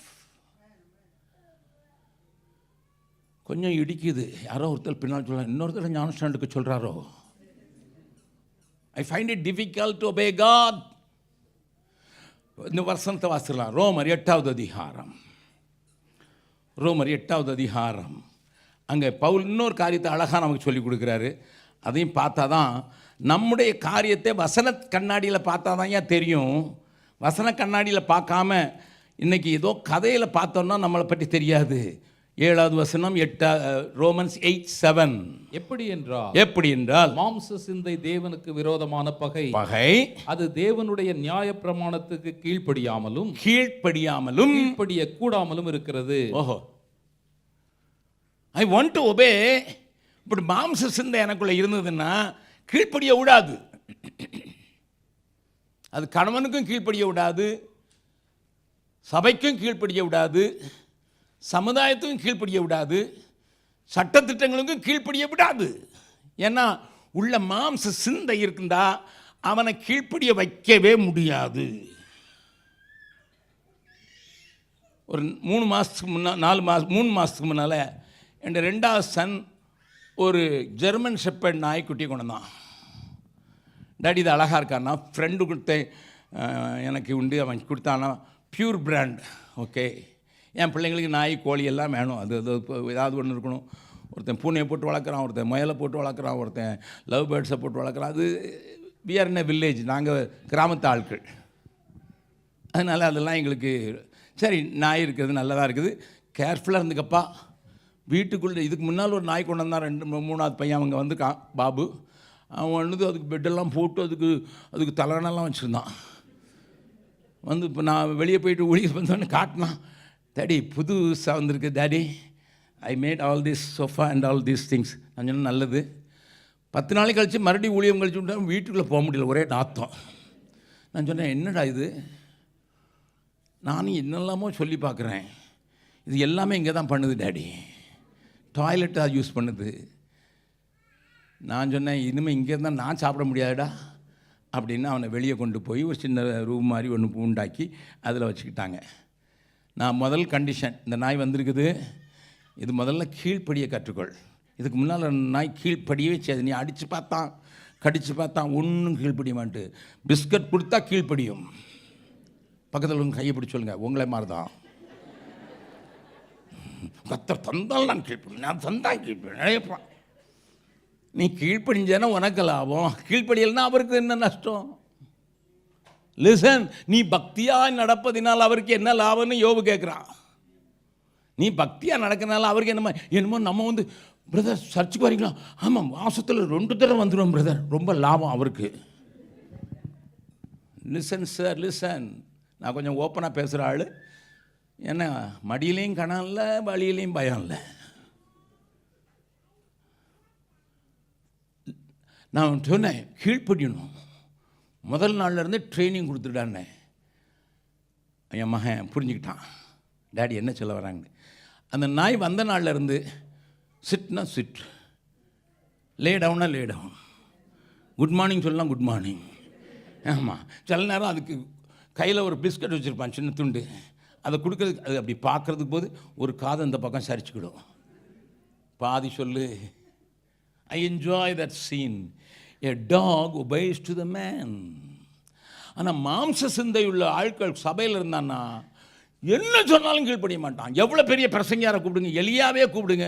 கொஞ்சம் இடிக்குது. யாரோ ஒருத்தர் பின்னால் சொல்ல, இன்னொருத்தர் ஞானஸ்தானத்துக்கு சொல்கிறாரோ. I find it difficult to obey God. இந்த வசனத்தை வாசிக்கலாம். ரோமர் 8வது அதிகாரம். ரோமர் 8வது அதிகாரம். அங்கே பவுல் இன்னொரு காரியத்தை அழகாக நமக்கு சொல்லிக் கொடுக்குறாரு. அதையும் பார்த்தா தான் நம்முடைய காரியத்தை வசன கண்ணாடியில் பார்த்தா தான் ஏன் தெரியும். வசன கண்ணாடியில் பார்க்காம இன்றைக்கி ஏதோ கதையில் பார்த்தோன்னா நம்மளை பற்றி தெரியாது. 7வது வசனம், ரோமன்ஸ் 8:7. எப்படி என்றால் மாம்ச சிந்தை தேவனுக்கு விரோதமான பகை. அது தேவனுடைய நியாய பிரமாணத்துக்கு கீழ்ப்படியாமலும் கீழ்ப்படிய கூடாமலும் இருக்கிறது. ஓஹோ, ஐ வாண்ட் டு ஒபே. இப்படி மாம்ச சிந்தை எனக்குள்ள இருந்ததுன்னா கீழ்ப்படிய விடாது. அது கணவனுக்கும் கீழ்ப்படிய விடாது, சபைக்கும் கீழ்ப்படிய விடாது, சமுதாயத்துக்கும் கீழ்ப்படிய விடாது, சட்டத்திட்டங்களுக்கும் கீழ்ப்படிய விடாது. ஏன்னா உள்ள மாம்ச சிந்தை இருக்குந்தா அவனை கீழ்ப்படிய வைக்கவே முடியாது. ஒரு 3 மாதத்துக்கு முன்னால் 3 மாதத்துக்கு முன்னால் என் 2வது சன் ஒரு ஜெர்மன் ஷெப்பர்ட் நாய்க்குட்டி கொண்டு வந்தான். டாடி இது அழகாக இருக்கான்னா, ஃப்ரெண்டு கொடுத்தேன் எனக்கு உண்டு, அவன் கொடுத்தானா பியூர் பிராண்ட். ஓகே, என் பிள்ளைங்களுக்கு நாய் கோழி எல்லாம் வேணும். அது ஏதாவது ஒன்று இருக்கணும். ஒருத்தன் பூனையை போட்டு வளர்க்குறான், ஒருத்தன் முயலை போட்டு வளர்க்குறான், ஒருத்தன் லவ் பேர்ட்ஸை போட்டு வளர்க்குறான். அது we are in a village, நாங்கள் கிராமத்து ஆட்கள். அதனால் அதெல்லாம் எங்களுக்கு சரி, நாய் இருக்கிறது நல்லதாக இருக்குது, கேர்ஃபுல்லாக இருந்துக்கப்பா. வீட்டுக்குள்ளே இதுக்கு முன்னால் ஒரு நாய் கொண்டு வந்தான், 3வது பையன் அவங்க வந்துருக்கான், பாபு. அவன் வந்து அதுக்கு பெட்டெல்லாம் போட்டு அதுக்கு தலைவனெல்லாம் வச்சுருந்தான். வந்து இப்போ நான் வெளியே போயிட்டு ஊழியர் வந்தோன்னு காட்டினான். டாடி புதுசாக வந்திருக்கு daddy, I made all this sofa and all these things. நான் சொன்னேன் நல்லது. 10 நாளைக்கு கழித்து மறுபடியும் ஊழியம் கழிச்சு விட்டேன், வீட்டுக்குள்ளே போக முடியல, ஒரே நாத்தம். நான் சொன்னேன் என்னடா இது, நானும் என்னெல்லாமோ சொல்லி பார்க்குறேன், இது எல்லாமே இங்கே தான் பண்ணுது டாடி, டாய்லெட்டாக யூஸ் பண்ணுது. நான் சொன்னேன் இனிமேல் இங்கே இருந்தால் நான் சாப்பிட முடியாதுடா அப்படின்னு அவனை வெளியே கொண்டு போய் ஒரு சின்ன ரூம் மாதிரி ஒன்று உண்டாக்கி அதில் வச்சுக்கிட்டாங்க. நான் முதல் கண்டிஷன், இந்த நாய் வந்திருக்குது, இது முதல்ல கீழ்ப்படியை கற்றுக்கொள். இதுக்கு முன்னால் நாய் கீழ்ப்படியவே செய்யாது. நீ அடித்து பார்த்தான், கடித்து பார்த்தான், ஒன்றும் கீழ்ப்படிய மாட்டு. பிஸ்கட் கொடுத்தா கீழ்ப்படியும். பக்கத்தில் உங்கள் கையை பிடிச்சி சொல்லுங்கள், உங்களை மாதிரி தான். கத்தர் தந்தால் நான் கீழ்ப்படி, நான் தந்தான் கீழ்ப்படி நினைப்பான். நீ கீழ்ப்படிஞ்சேன்னா உனக்கு லாபம், கீழ்ப்படியல்னா அவருக்கு என்ன நஷ்டம்? லிசன், நீ பக்தியாக நடப்பதினால் அவருக்கு என்ன லாபம்னு யோபு கேட்குறான். நீ பக்தியாக நடக்கிறனால அவருக்கு என்னமோ நம்ம வந்து பிரதர் சர்ச்சுக்கு வரீங்களா? ஆமாம், மாதத்தில் 2 தடவை வந்துடும் பிரதர், ரொம்ப லாபம் அவருக்கு. Listen sir, listen. நான் கொஞ்சம் ஓப்பனாக பேசுகிற ஆள். ஏன்னா மடியிலையும் கணம் இல்லை, வழியிலையும் பயம் இல்லை. நான் சொன்னேன் கீழ்ப்படியணும். முதல் நாள்லேருந்து ட்ரைனிங் கொடுத்துட்டானே. என் மகன் புரிஞ்சுக்கிட்டான், டேடி என்ன சொல்ல வராங்க. அந்த நாய் வந்த நாள்லேருந்து சிட்னா சிட், லே டவுனா லே டவுன், குட் மார்னிங் சொல்லலாம் குட் மார்னிங், ஆமாம், சில நேரம் அதுக்கு கையில் ஒரு பிஸ்கட் வச்சுருப்பான், சின்ன துண்டு. அதை கொடுக்கறதுக்கு அது அப்படி பார்க்குறதுக்கு போது ஒரு காதை இந்த பக்கம் சரிச்சுக்கிடும். பாதி சொல்லு. I enjoy that scene. A dog obeys to the man. ஆனால் மாம்ச சிந்தை உள்ள ஆட்கள் சபையில் இருந்தான்னா என்ன சொன்னாலும் கீழ்ப்படிய மாட்டான். எவ்வளோ பெரிய பிரசங்கியாரை கூப்பிடுங்க, எலியாவே கூப்பிடுங்க,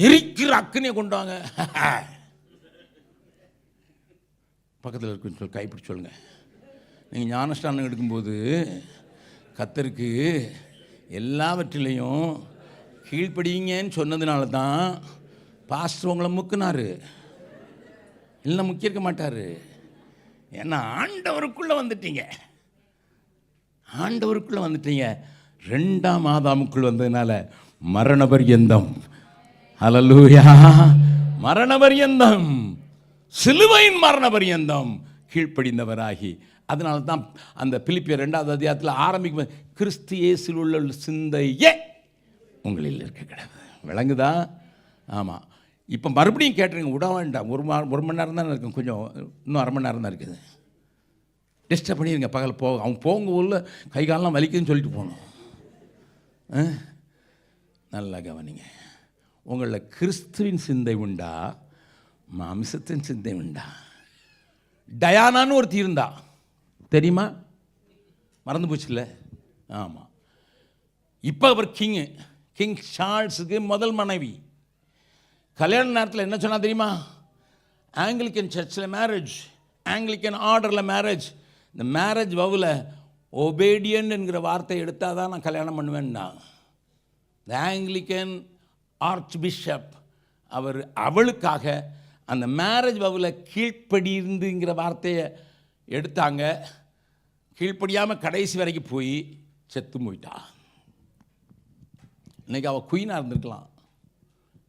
எரிக்கிற அக்கனையை கொண்டாங்க, பக்கத்தில் இருக்குன்னு சொல்லி கைப்பிடி சொல்லுங்கள். நீங்கள் ஞானஸ்தானம் எடுக்கும்போது கர்த்தருக்கு எல்லாவற்றிலையும் கீழ்ப்படிங்கன்னு சொன்னதுனால தான் பாஸ்டர் உங்களை முக்குனார். இல்லை முக்கியிருக்க மாட்டார். ஏன்னா ஆண்டவருக்குள்ளே வந்துட்டீங்க, ஆண்டவருக்குள்ளே வந்துட்டீங்க. 2ஆம் ஆதாமுக்குள் வந்ததுனால மரண பரியந்தம், ஹல்லேலூயா, மரண பரியந்தம், சிலுவையின் மரண பரியந்தம் கீழ்ப்படிந்தவராகி, அதனால தான் அந்த பிலிப்பியர் 2வது அத்தியாயத்தில் ஆரம்பிக்கும், கிறிஸ்து இயேசுவில் உள்ள சிந்தையே உங்களில் இருக்க கிடையாது. விளங்குதா? ஆமாம். இப்போ மறுபடியும் கேட்டுருங்க, விட வேண்டாம். ஒரு மணி நேரம் தான் இருக்கும், கொஞ்சம் இன்னும் அரை மணி நேரம் தான் இருக்குது. டிஸ்டர்ப் பண்ணிடுங்க. பகல் அவங்க போங்க உள்ள கை காலெலாம் வலிக்குதுன்னு சொல்லிட்டு போகணும். நல்லா கவனிங்க. உங்களில் கிறிஸ்துவின் சிந்தை உண்டா, மாம்சத்தின் சிந்தை உண்டா? டயானான்னு ஒருத்தி இருந்தா தெரியுமா? மறந்து போச்சுல்ல? ஆமாம். இப்போ அவர் கிங் சார்ல்ஸுக்கு முதல் மனைவி. கல்யாண நேரத்தில் என்ன சொன்னா தெரியுமா? ஆங்கிலிக்கன் சர்ச்சில் மேரேஜ், ஆங்கிலிக்கன் ஆர்டரில் மேரேஜ். இந்த மேரேஜ் வவுல ஒபேடியன் என்கிற வார்த்தை எடுத்தால் தான் நான் கல்யாணம் பண்ணுவேன்னா, இந்த ஆங்கிலிக்கன் ஆர்ச் பிஷப் அவளுக்காக அந்த மேரேஜ் வவுல கீழ்ப்படியிருந்துங்கிற வார்த்தையை எடுத்தாங்க. கீழ்ப்படியாமல் கடைசி வரைக்கும் போய் செத்து போயிட்டா. இன்னைக்கு அவள் குயினாக இருந்திருக்கலாம்.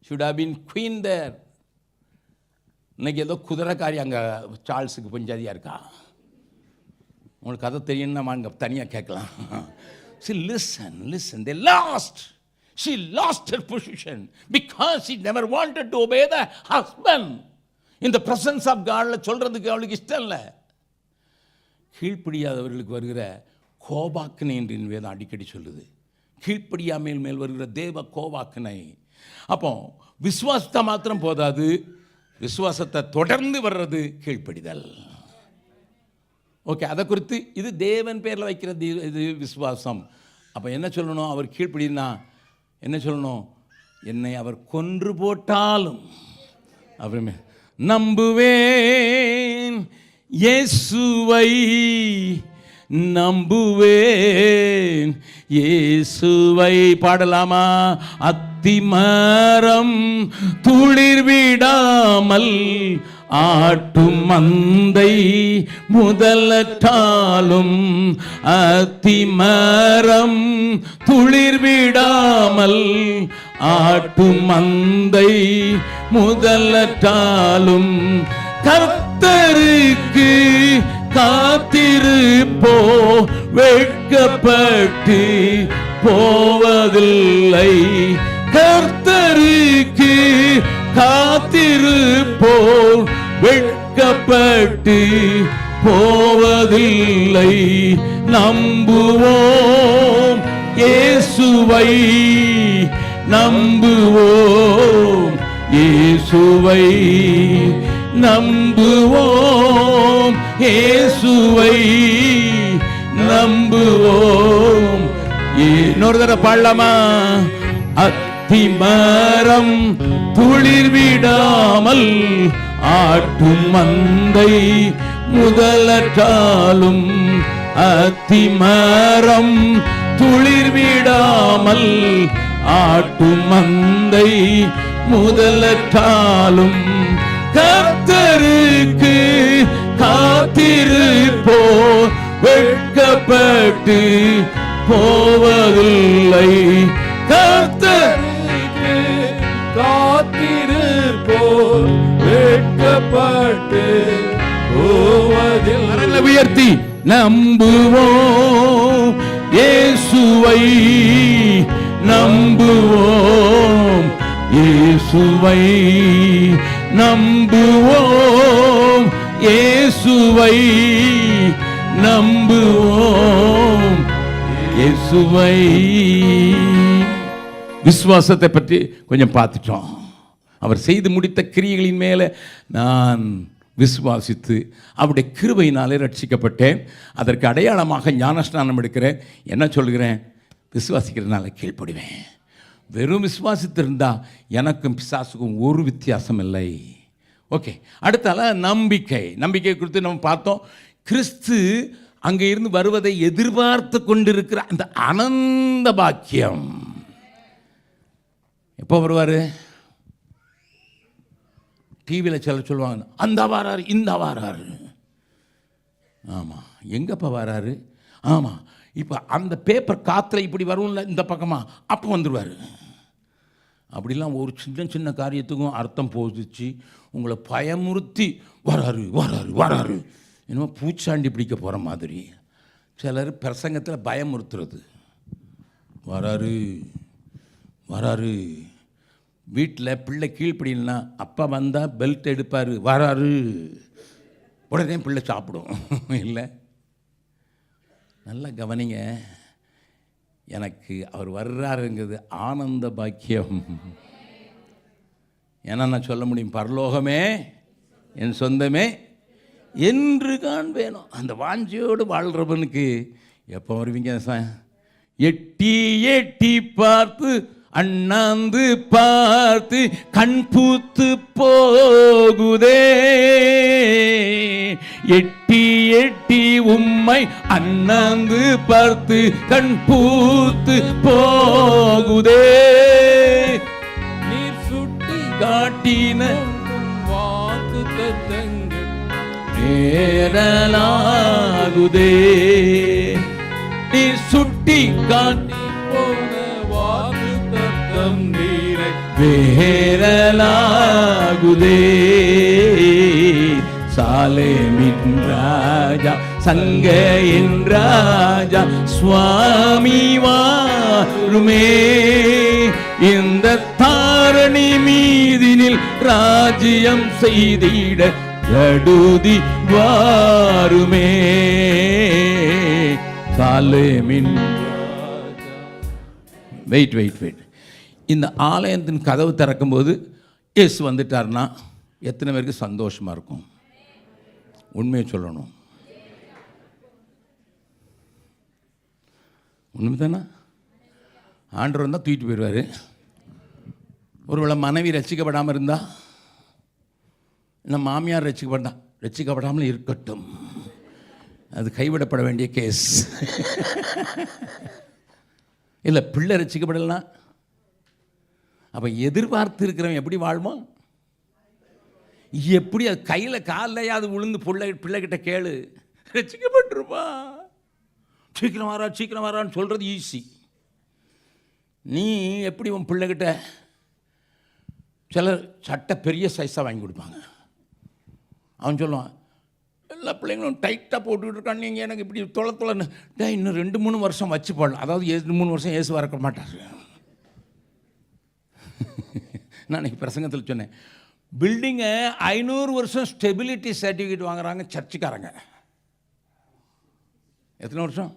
should have been queen there. இன்னைக்கு ஏதோ குதிரைக்காரி அங்கே சார்ல்ஸுக்கு பஞ்சாதியாக இருக்கா. உங்களுக்கு கதை தெரியும்னா அங்கே தனியாக கேட்கலாம். See, listen, they lost. She lost her position because she never wanted to obey the husband. In the presence of God சொல்கிறதுக்கு அவளுக்கு இஷ்டம் இல்லை. கீழ்ப்படியாதவர்களுக்கு வருகிற கோபாக்கினை என்று வேதம் அடிக்கடி சொல்லுது. கீழ்ப்படியாமையில் மேல் வருகிற தேவ கோபாக்கினை. அப்போ விசுவாசத்தை மாத்திரம் போதாது, விசுவாசத்தை தொடர்ந்து வர்றது கீழ்ப்படிதல். ஓகே, அதை குறித்து இது தேவன் பேரில் வைக்கிறது, இது விசுவாசம். அப்போ என்ன சொல்லணும்? அவர் கீழ்ப்படினா என்ன சொல்லணும்? என்னை அவர் கொன்று போட்டாலும் அப்புறமே நம்புவேன், இயேசுவை நம்புவேன், இயேசுவை. பாடலாமா? அத்திமரம் துளிர் விடாமல் ஆட்டும் மந்தை முதலற்றாலும், அத்திமரம் துளிர் விடாமல் ஆட்டும் மந்தை முதலற்றாலும், கர்த்தருக்கு காத்திருப்போ வெட்கப்பட்டு போவதில்லை. கர்த்தருக்கு காத்திருப்போ வெட்கப்பட்டு போவதில்லை. நம்புவோம் இயேசுவை, நம்புவோம் இயேசுவை, நம்புவோம் இயேசுவை, நம்புவோம். இன்னொரு தடவை பாடலாமா? அத்திமரம் துளிர் விடாமல் ஆட்டும் மந்தை முதலற்றாலும், அத்திமரம் துளிர் விடாமல் ஆட்டும் மந்தை முதலற்றாலும், கர்த்தருக்கு காத்திருப்போ வெட்கப்பட்டு போவதில்லை. கர்த்தருக்கு காத்திருப்போ வெட்கப்பட்டு போவதில்லை. உயர்த்தி நம்புவோம் இயேசுவை, நம்புவோம் இயேசுவை, நம்புவோம் இயேசுவை நம்புவோம், இயேசுவை. விசுவாசத்தை பற்றி கொஞ்சம் பார்த்துட்டோம். அவர் செய்து முடித்த கிரியைகளின் மேலே நான் விசுவாசித்து அவருடைய கிருபையினாலே ரட்சிக்கப்பட்டேன். அதற்கு அடையாளமாக ஞானஸ்நானம் எடுக்கிறேன். என்ன சொல்கிறேன்? விசுவாசிக்கிறதுனால கீழ்ப்படுவேன். வெறும் விசுவாசித்திருந்தா எனக்கும் பிசாசுக்கும் ஒரு வித்தியாசம் இல்லை. ஓகே, அடுத்தால நம்பிக்கை. நம்பிக்கை குறித்து நம்ம பார்த்தோம். கிறிஸ்து அங்கே இருந்து வருவதை எதிர்பார்த்து கொண்டிருக்கிற அந்த அனந்த பாக்கியம். எப்போ வருவார்? டிவியில் சிலர் சொல்லுவாங்க, அந்த வாராரு இந்த வாராரு. ஆமாம், எங்கப்பா வராரு? ஆமாம், இப்போ அந்த பேப்பர் காற்றுல இப்படி வரும்ல இந்த பக்கமாக, அப்போ வந்துடுவார். அப்படிலாம் ஒரு சின்ன சின்ன காரியத்துக்கும் அர்த்தம் போதிச்சு உங்களை பயமுறுத்தி வராரு வராரு வராரு, என்னமோ பூச்சாண்டி பிடிக்க போகிற மாதிரி. சிலர் பிரசங்கத்தில் பயமுறுத்துறது, வராரு வராரு. வீட்டில் பிள்ளை கீழ்ப்படினா அப்பா வந்தால் பெல்ட் எடுப்பார், வராரு, உடனே பிள்ளை சாப்பிடும். இல்லை, நல்லா கவனிங்க. எனக்கு அவர் வர்றாருங்கிறது ஆனந்த பாக்கியம். ஏன்னா நான் சொல்ல முடியும், பரலோகமே என் சொந்தமே என்று காண்பேனும். அந்த வாஞ்சியோடு வாழ்கிறவனுக்கு எப்போ வருவீங்க? எட்டி எட்டி பார்த்து அண்ணாந்து பார்த்து கண் பூத்து போகுதே, எட்டி எட்டி உம்மை அண்ணாந்து பார்த்து கண் பூத்து போகுதே, நீர் சுட்டி காட்டின வாக்கு தத்தங்கள் நேரலாகுதே, நீர் சுட்டி காட்டி போன வாக்கு தத்தம் நீரை வேரலாகுதே. சாலேமின் ராஜா சங்கையின் ராஜா சுவாமி வாருமே, இந்த தாரணி மீதினில் ராஜ்யம் செய்திட ஜடுதி வாருமே. சாலேமின் வெயிட் வெயிட் வெயிட். இந்த ஆலயத்தின் கதவு திறக்கும்போது இயேசு வந்துட்டார்னா எத்தனை பேருக்கு சந்தோஷமாக இருக்கும்? உண்மையை சொல்லணும், உண்மை தானே? ஆண்டவர் வந்தால் தூக்கிட்டு போயிடுவார். ஒருவேளை மனைவி ரட்சிக்கப்படாமல் இருந்தால், இல்லை மாமியார் ரட்சிக்கப்படாமல் இருக்கட்டும், அது கைவிடப்பட வேண்டிய கேஸ். இல்லை பிள்ளை ரட்சிக்கப்படலாம். அப்போ எதிர்பார்த்து இருக்கிறவன் எப்படி வாழ்மோ? எப்படி அது கையில் காலையாவது விழுந்து பிள்ளைகிட்ட கேளு, ரட்சிக்கப்பட்டிருப்பா. சீக்கிரம் வரா சீக்கிரம் வரான்னு சொல்கிறது ஈஸி. நீ எப்படி உன் பிள்ளைகிட்ட சிலர் சட்டை பெரிய சைஸாக வாங்கி கொடுப்பாங்க. அவன் சொல்லுவான், எல்லா பிள்ளைங்களும் டைட்டாக போட்டுக்கிட்டு இருக்கான், நீங்கள் எனக்கு இப்படி தொலைன்னு இன்னும் 2-3 வருஷம் வச்சு போடலாம். அதாவது 2-3 வருஷம் ஏசு வரக்க மாட்டார். நான் இன்றைக்கி பிரசங்கத்தில் சொன்னேன், பில்டிங்கை 500 வருஷம் ஸ்டெபிலிட்டி சர்டிஃபிகேட் வாங்குறாங்க சர்ச்சுக்காரங்க. எத்தனை வருஷம்?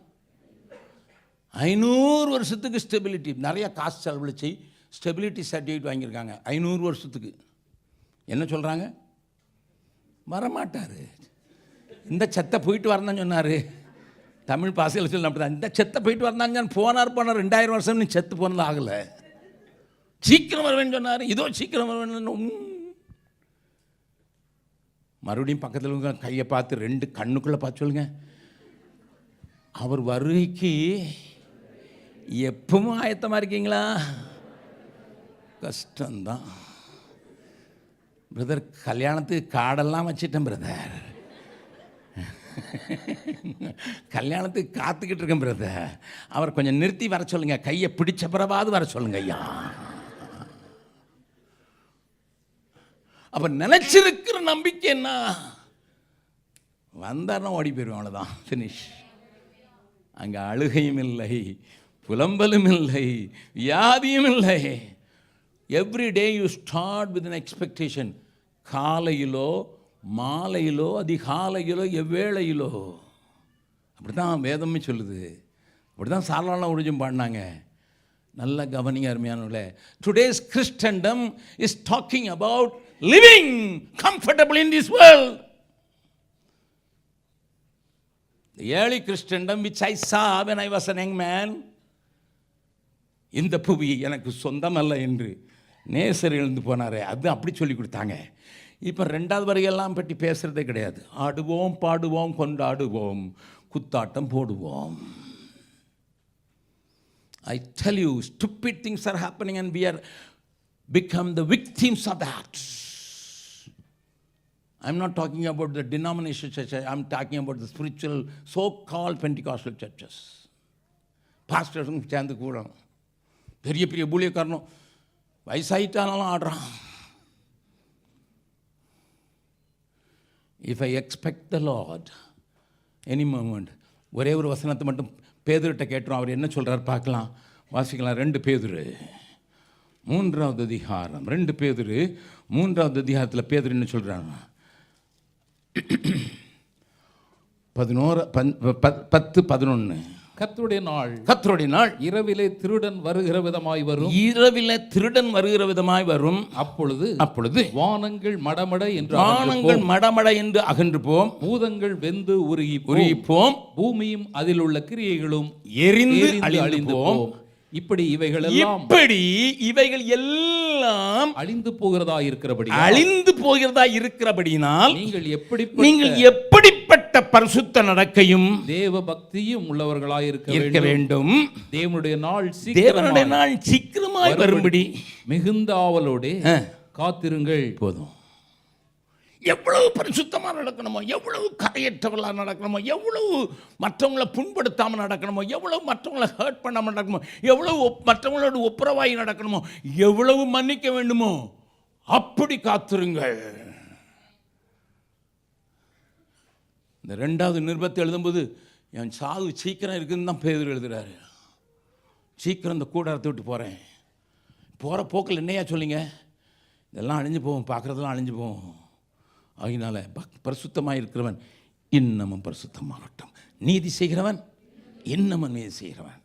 500 வருஷத்துக்கு ஸ்டெபிலிட்டி. நிறைய காசு செலவழிச்சு ஸ்டெபிலிட்டி சர்டிஃபிகேட் வாங்கியிருக்காங்க 500 வருஷத்துக்கு. என்ன சொல்கிறாங்க? வரமாட்டார். இந்த செத்தை போயிட்டு வரணும்னு சொன்னார். தமிழ் பாசையில் சொல்லி அப்படி தான், இந்த செத்தை போயிட்டு வரந்தாங்க போனார் 2000 வருஷம் நீ செத்து போனது ஆகலை. சீக்கிரம் வருவேன்னு சொன்னார், இதோ சீக்கிரம் வருவேன்னு. மறுபடியும் பக்கத்தில் கையை பார்த்து 2 கண்ணுக்குள்ளே பார்த்து சொல்லுங்க, அவர் வருகைக்கு எப்பவும் ஆயத்தமாக இருக்கீங்களா? கஷ்டம்தான் பிரதர். கல்யாணத்துக்கு கார்டெல்லாம் வச்சிட்டேன் பிரதர், கல்யாணத்துக்கு காத்துக்கிட்டு இருக்கேன் பிரதர். அவர் கொஞ்சம் நிறுத்தி வர சொல்லுங்க, கையை பிடிச்ச பிறவாது வர சொல்லுங்க ஐயா. அப்ப நினைச்சிருக்கிற நம்பிக்கை என்ன? வந்தார்னா ஓடி போயிடுவோம், அவ்வளோதான், ஃபினிஷ். அங்கே அழுகையும் இல்லை, புலம்பலும் இல்லை, வியாதியும் இல்லை. Every day you start with an expectation. காலையிலோ மாலையிலோ அதிகாலையிலோ எவ்வேளையிலோ, அப்படி தான் வேதமே சொல்லுது. அப்படி தான் சாலாலாம் ஒழிஞ்சும் பாடினாங்க. நல்ல கவனிங்க அருமையானவர்களே. Today's Christendom is talking about living comfortable in this world. The early Christendom which I saw when I was an young man, இந்த புவி எனக்கு சொந்தமல்ல என்று நேசர் எழுந்து போனாரே, அது அப்படி சொல்லி கொடுத்தாங்க. இப்போ ரெண்டாவது வரையெல்லாம் பற்றி பேசுகிறதே கிடையாது. ஆடுவோம், பாடுவோம், கொண்டாடுவோம், குத்தாட்டம் போடுவோம். I tell you, stupid things are happening and we are become the victims of that. I'm not talking about the denominational church. I'm talking about the spiritual, so-called Pentecostal churches. Pastors சேர்ந்து கூடணும், பெரிய பெரிய ஊழியக்காரனும் வயசாயிட்டாலும் ஆடுறான். If I expect the Lord any moment, ஒரே ஒரு வசனத்தை மட்டும் பேதுருட்ட கேட்டுரும். அவர் என்ன சொல்கிறார் பார்க்கலாம், வாசிக்கலாம். 2 பேதுரு 3வது அதிகாரம். 2 பேதுரு 3வது அதிகாரத்தில் பேதுரு என்ன சொல்கிறாங்க? 10:11. கர்த்தருடைய நாள் இரவிலே திருடன் வருகிற விதமாய் வரும். இரவிலே திருடன் வருகிற விதமாய் வரும். அப்பொழுது வானங்கள் மடமட என்று அகன்று போம். பூதங்கள் வெந்து உருகிப்போம். பூமியும் அதில் உள்ள கிரியைகளும் எரிந்து அழிந்து போம். இப்படி இவைகள் எல்லாம் அழிந்து போகிறதா இருக்கிறபடியினால் நீங்கள் எப்படிப்பட்ட பரிசுத்த நடக்கையும் தேவ பக்தியும் உள்ளவர்களாய் இருக்க வேண்டும். தேவனுடைய நாள் சீக்கிரமாய் வரும்படி மிகுந்த ஆவலோடு காத்திருங்கள். போதும். எவ்வளவு பரிசுத்தமாக நடக்கணுமோ, எவ்வளவு கரையற்றவர்களாக நடக்கணுமோ, எவ்வளவு மற்றவங்களை புண்படுத்தாமல் நடக்கணுமோ, எவ்வளவு மற்றவங்களை ஹர்ட் பண்ணாமல் நடக்கணுமோ, எவ்வளவு மற்றவங்களோட ஒப்புரவாகி நடக்கணுமோ, எவ்வளவு மன்னிக்க வேண்டுமோ அப்படி காத்திருங்கள். இந்த 2வது நிருபத்தை எழுதும்போது என் சாவு சீக்கிரம் இருக்குதுன்னு தான் பேதுரு எழுதுகிறாரு. சீக்கிரம் இந்த கூடாரத்தை விட்டு போகிறேன். போகிற போக்கில் என்னையா சொல்லிங்க, இதெல்லாம் அழிஞ்சு போவோம், பார்க்குறதெல்லாம் அழிஞ்சு போவோம். ஆகினால பரிசுத்தமாக இருக்கிறவன் இன்னமும் பரிசுத்தமாகட்டும், நீதி செய்கிறவன் இன்னமும் நீதி செய்கிறவன்.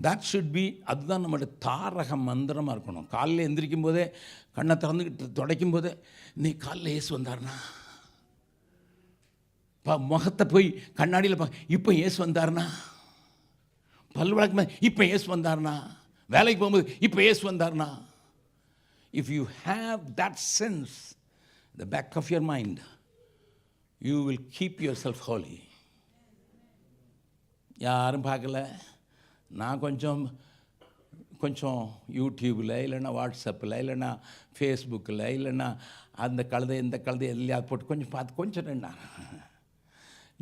தட் ஷுட் பி, அதுதான் நம்மளுடைய தாரக மந்திரமாக இருக்கணும். காலையில் எந்திரிக்கும் போதே, கண்ணை திறந்துக்கிட்டு துடைக்கும் போதே, நீ காலையில் இயேசு வந்தார்னா, முகத்தை போய் கண்ணாடியில் இப்போ இயேசு வந்தார்னா, பல் வழக்கமே இப்போ இயேசு வந்தார்னா, வேலைக்கு போகும்போது இப்போ இயேசு வந்தார்னா. If you have that sense the back of your mind, you will keep yourself holy. யாரும் பார்க்கல, நான் கொஞ்சம் யூடியூப்பில் இல்லைன்னா வாட்ஸ்அப்பில் இல்லைன்னா ஃபேஸ்புக்கில் இல்லைன்னா அந்த கழுதை இந்த கழுதை எல்லாம் போட்டு கொஞ்சம் பார்த்து கொஞ்சம் ரெண்டா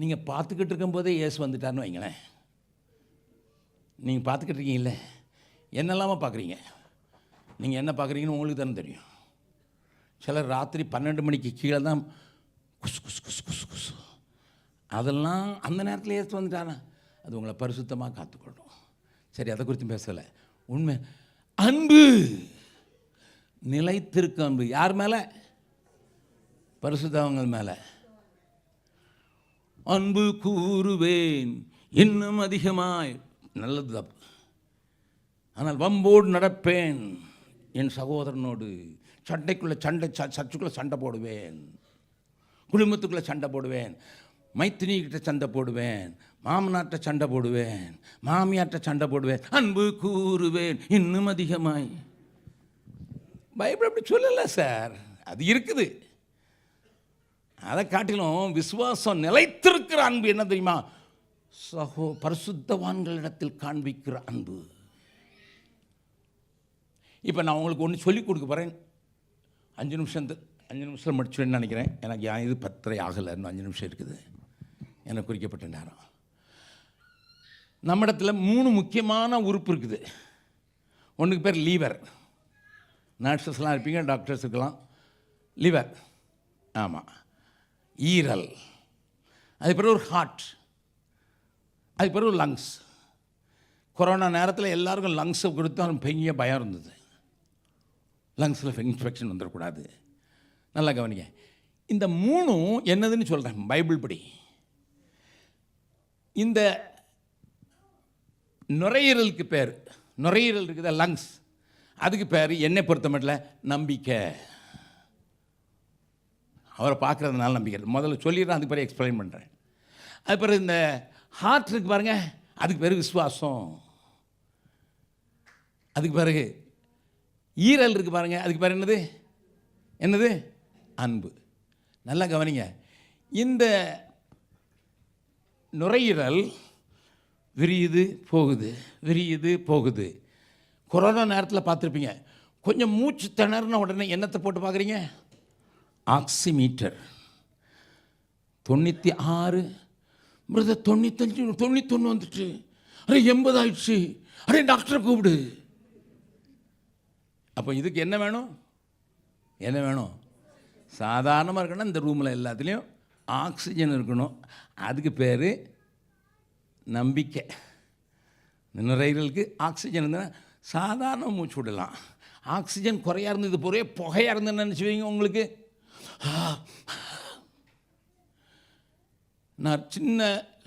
நீங்கள் பார்த்துக்கிட்டு இருக்கும்போதே இயேசு வந்துட்டார்னு வைங்களேன். நீங்கள் பார்த்துக்கிட்டு இருக்கீங்களே, என்னெல்லாமா பார்க்குறீங்க? நீங்கள் என்ன பார்க்குறீங்கன்னு உங்களுக்கு தானே தெரியும். சிலர் ராத்திரி 12 மணிக்கு கீழே தான் குசு குசு குசு குசு குசு, அதெல்லாம் அந்த நேரத்தில் ஏற்று வந்துட்டானா, அது உங்களை பரிசுத்தமாக காத்துக்கொள்ளும். சரி, அதை குறித்து பேசலை. உண்மை அன்பு, நிலைத்திருக்க அன்பு யார் மேலே? பரிசுத்தவங்க மேலே. அன்பு கூறுவேன் இன்னும் அதிகமாய், நல்லது தப்பு. ஆனால் வம்போடு நடப்பேன் என் சகோதரனோடு, சர்ச்சுக்குள்ளே சண்டை போடுவேன், குடும்பத்துக்குள்ளே சண்டை போடுவேன், மைத்தினிகிட்ட சண்டை போடுவேன், மாமனார்ட்ட சண்டை போடுவேன், மாமியார்ட்ட சண்டை போடுவேன், அன்பு கூறுவேன் இன்னும் அதிகமாய். பைபிள் அப்படி சொல்லலை சார், அது இருக்குது. அதை காட்டிலும் விசுவாசம் நிலைத்திருக்கிற அன்பு என்ன தெரியுமா? பரிசுத்தவான்களிடத்தில் காண்பிக்கிற அன்பு. இப்போ நான் உங்களுக்கு ஒன்று சொல்லிக் கொடுக்க போகிறேன். 5 நிமிஷம் முடிச்சுன்னு நினைக்கிறேன். எனக்கு இது 10:30 ஆகலை, இன்னும் 5 நிமிஷம் இருக்குது எனக்கு குறிக்கப்பட்ட நேரம். நம்ம இடத்துல 3 முக்கியமான உறுப்பு இருக்குது. ஒன்றுக்கு பேர் லீவர். நர்சஸ்லாம் இருப்பீங்க, டாக்டர்ஸ் இருக்கலாம். லிவர், ஆமாம். ஈரல், அதுக்கு பிறகு ஒரு ஹார்ட், அதுக்கு பிறகு ஒரு லங்ஸ். கொரோனா நேரத்தில் எல்லாருக்கும் லங்ஸை கொடுத்தாலும் பெரிய பயம் இருந்தது. லங்ஸில் இன்ஃபெக்ஷன் வந்துடக்கூடாது. நல்லா கவனிங்க. இந்த மூணும் என்னதுன்னு சொல்கிறேன் பைபிள் படி. இந்த நுரையீரலுக்கு பேர், நுரையீரல் இருக்குதா லங்ஸ், அதுக்கு பேர் என்னை பொறுத்த மட்டும் நம்பிக்கை. அவரை பார்க்குறதுனால நம்பிக்கை. முதல்ல சொல்லிடுறேன், அதுக்கு பிறகு எக்ஸ்பிளைன் பண்ணுறேன். அது பிறகு இந்த ஹார்ட் இருக்கு பாருங்க, அதுக்கு பேர் விசுவாசம். அதுக்கு பிறகு ஈரல் இருக்கு பாருங்க, அதுக்கு பேர் என்னது என்னது அன்பு. நல்லா கவனிங்க, இந்த நுரையீரல் விரியுது போகுது, விரியுது போகுது. கொரோனா நேரத்தில் பார்த்துருப்பீங்க, கொஞ்சம் மூச்சு திணறின உடனே என்னத்தை போட்டு பார்க்குறீங்க? ஆக்சிமீட்டர். 96, 95, 91 வந்துட்டு, அரே 80 ஆயிடுச்சு, அரே டாக்டரை கூப்பிடு. அப்போ இதுக்கு என்ன வேணும்? என்ன வேணும்? சாதாரணமாக இருக்கணும், இந்த ரூமில் எல்லாத்துலேயும் ஆக்சிஜன் இருக்கணும். அதுக்கு பேர் நம்பிக்கை. நுரையீரலுக்கு ஆக்சிஜன் இருந்தால் சாதாரண மூச்சு விடலாம். ஆக்சிஜன் குறையாக இருந்தது பொறே புகையாக இருந்ததுன்னு நினச்சிவீங்க. உங்களுக்கு நான் சின்ன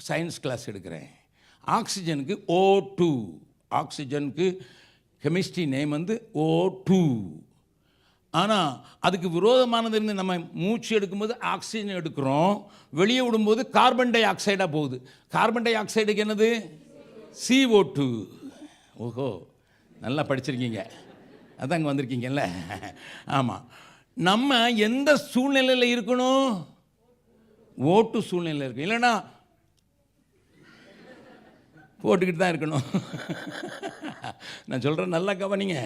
சயின்ஸ் கிளாஸ் எடுக்கிறேன். ஆக்சிஜனுக்கு O2, ஆக்சிஜனுக்கு கெமிஸ்ட்ரி நேம் வந்து O2. ஆனால் அதுக்கு விரோதமானது இருந்து நம்ம மூச்சு எடுக்கும்போது ஆக்சிஜன் எடுக்கிறோம், வெளியே விடும்போது கார்பன் டை ஆக்சைடாக போகுது. கார்பன் டை ஆக்சைடுக்கு என்னது? CO2. ஓஹோ, நல்லா படிச்சிருக்கீங்க, அதான் அங்கே வந்திருக்கீங்கல்ல. ஆமாம், நம்ம எந்த சூழ்நிலையில் இருக்கணும்? O2 சூழ்நிலையில் இருக்கணும், இல்லைன்னா போட்டுக்கிட்டு தான் இருக்கணும். நான் சொல்கிறேன், நல்லா கவனிங்க.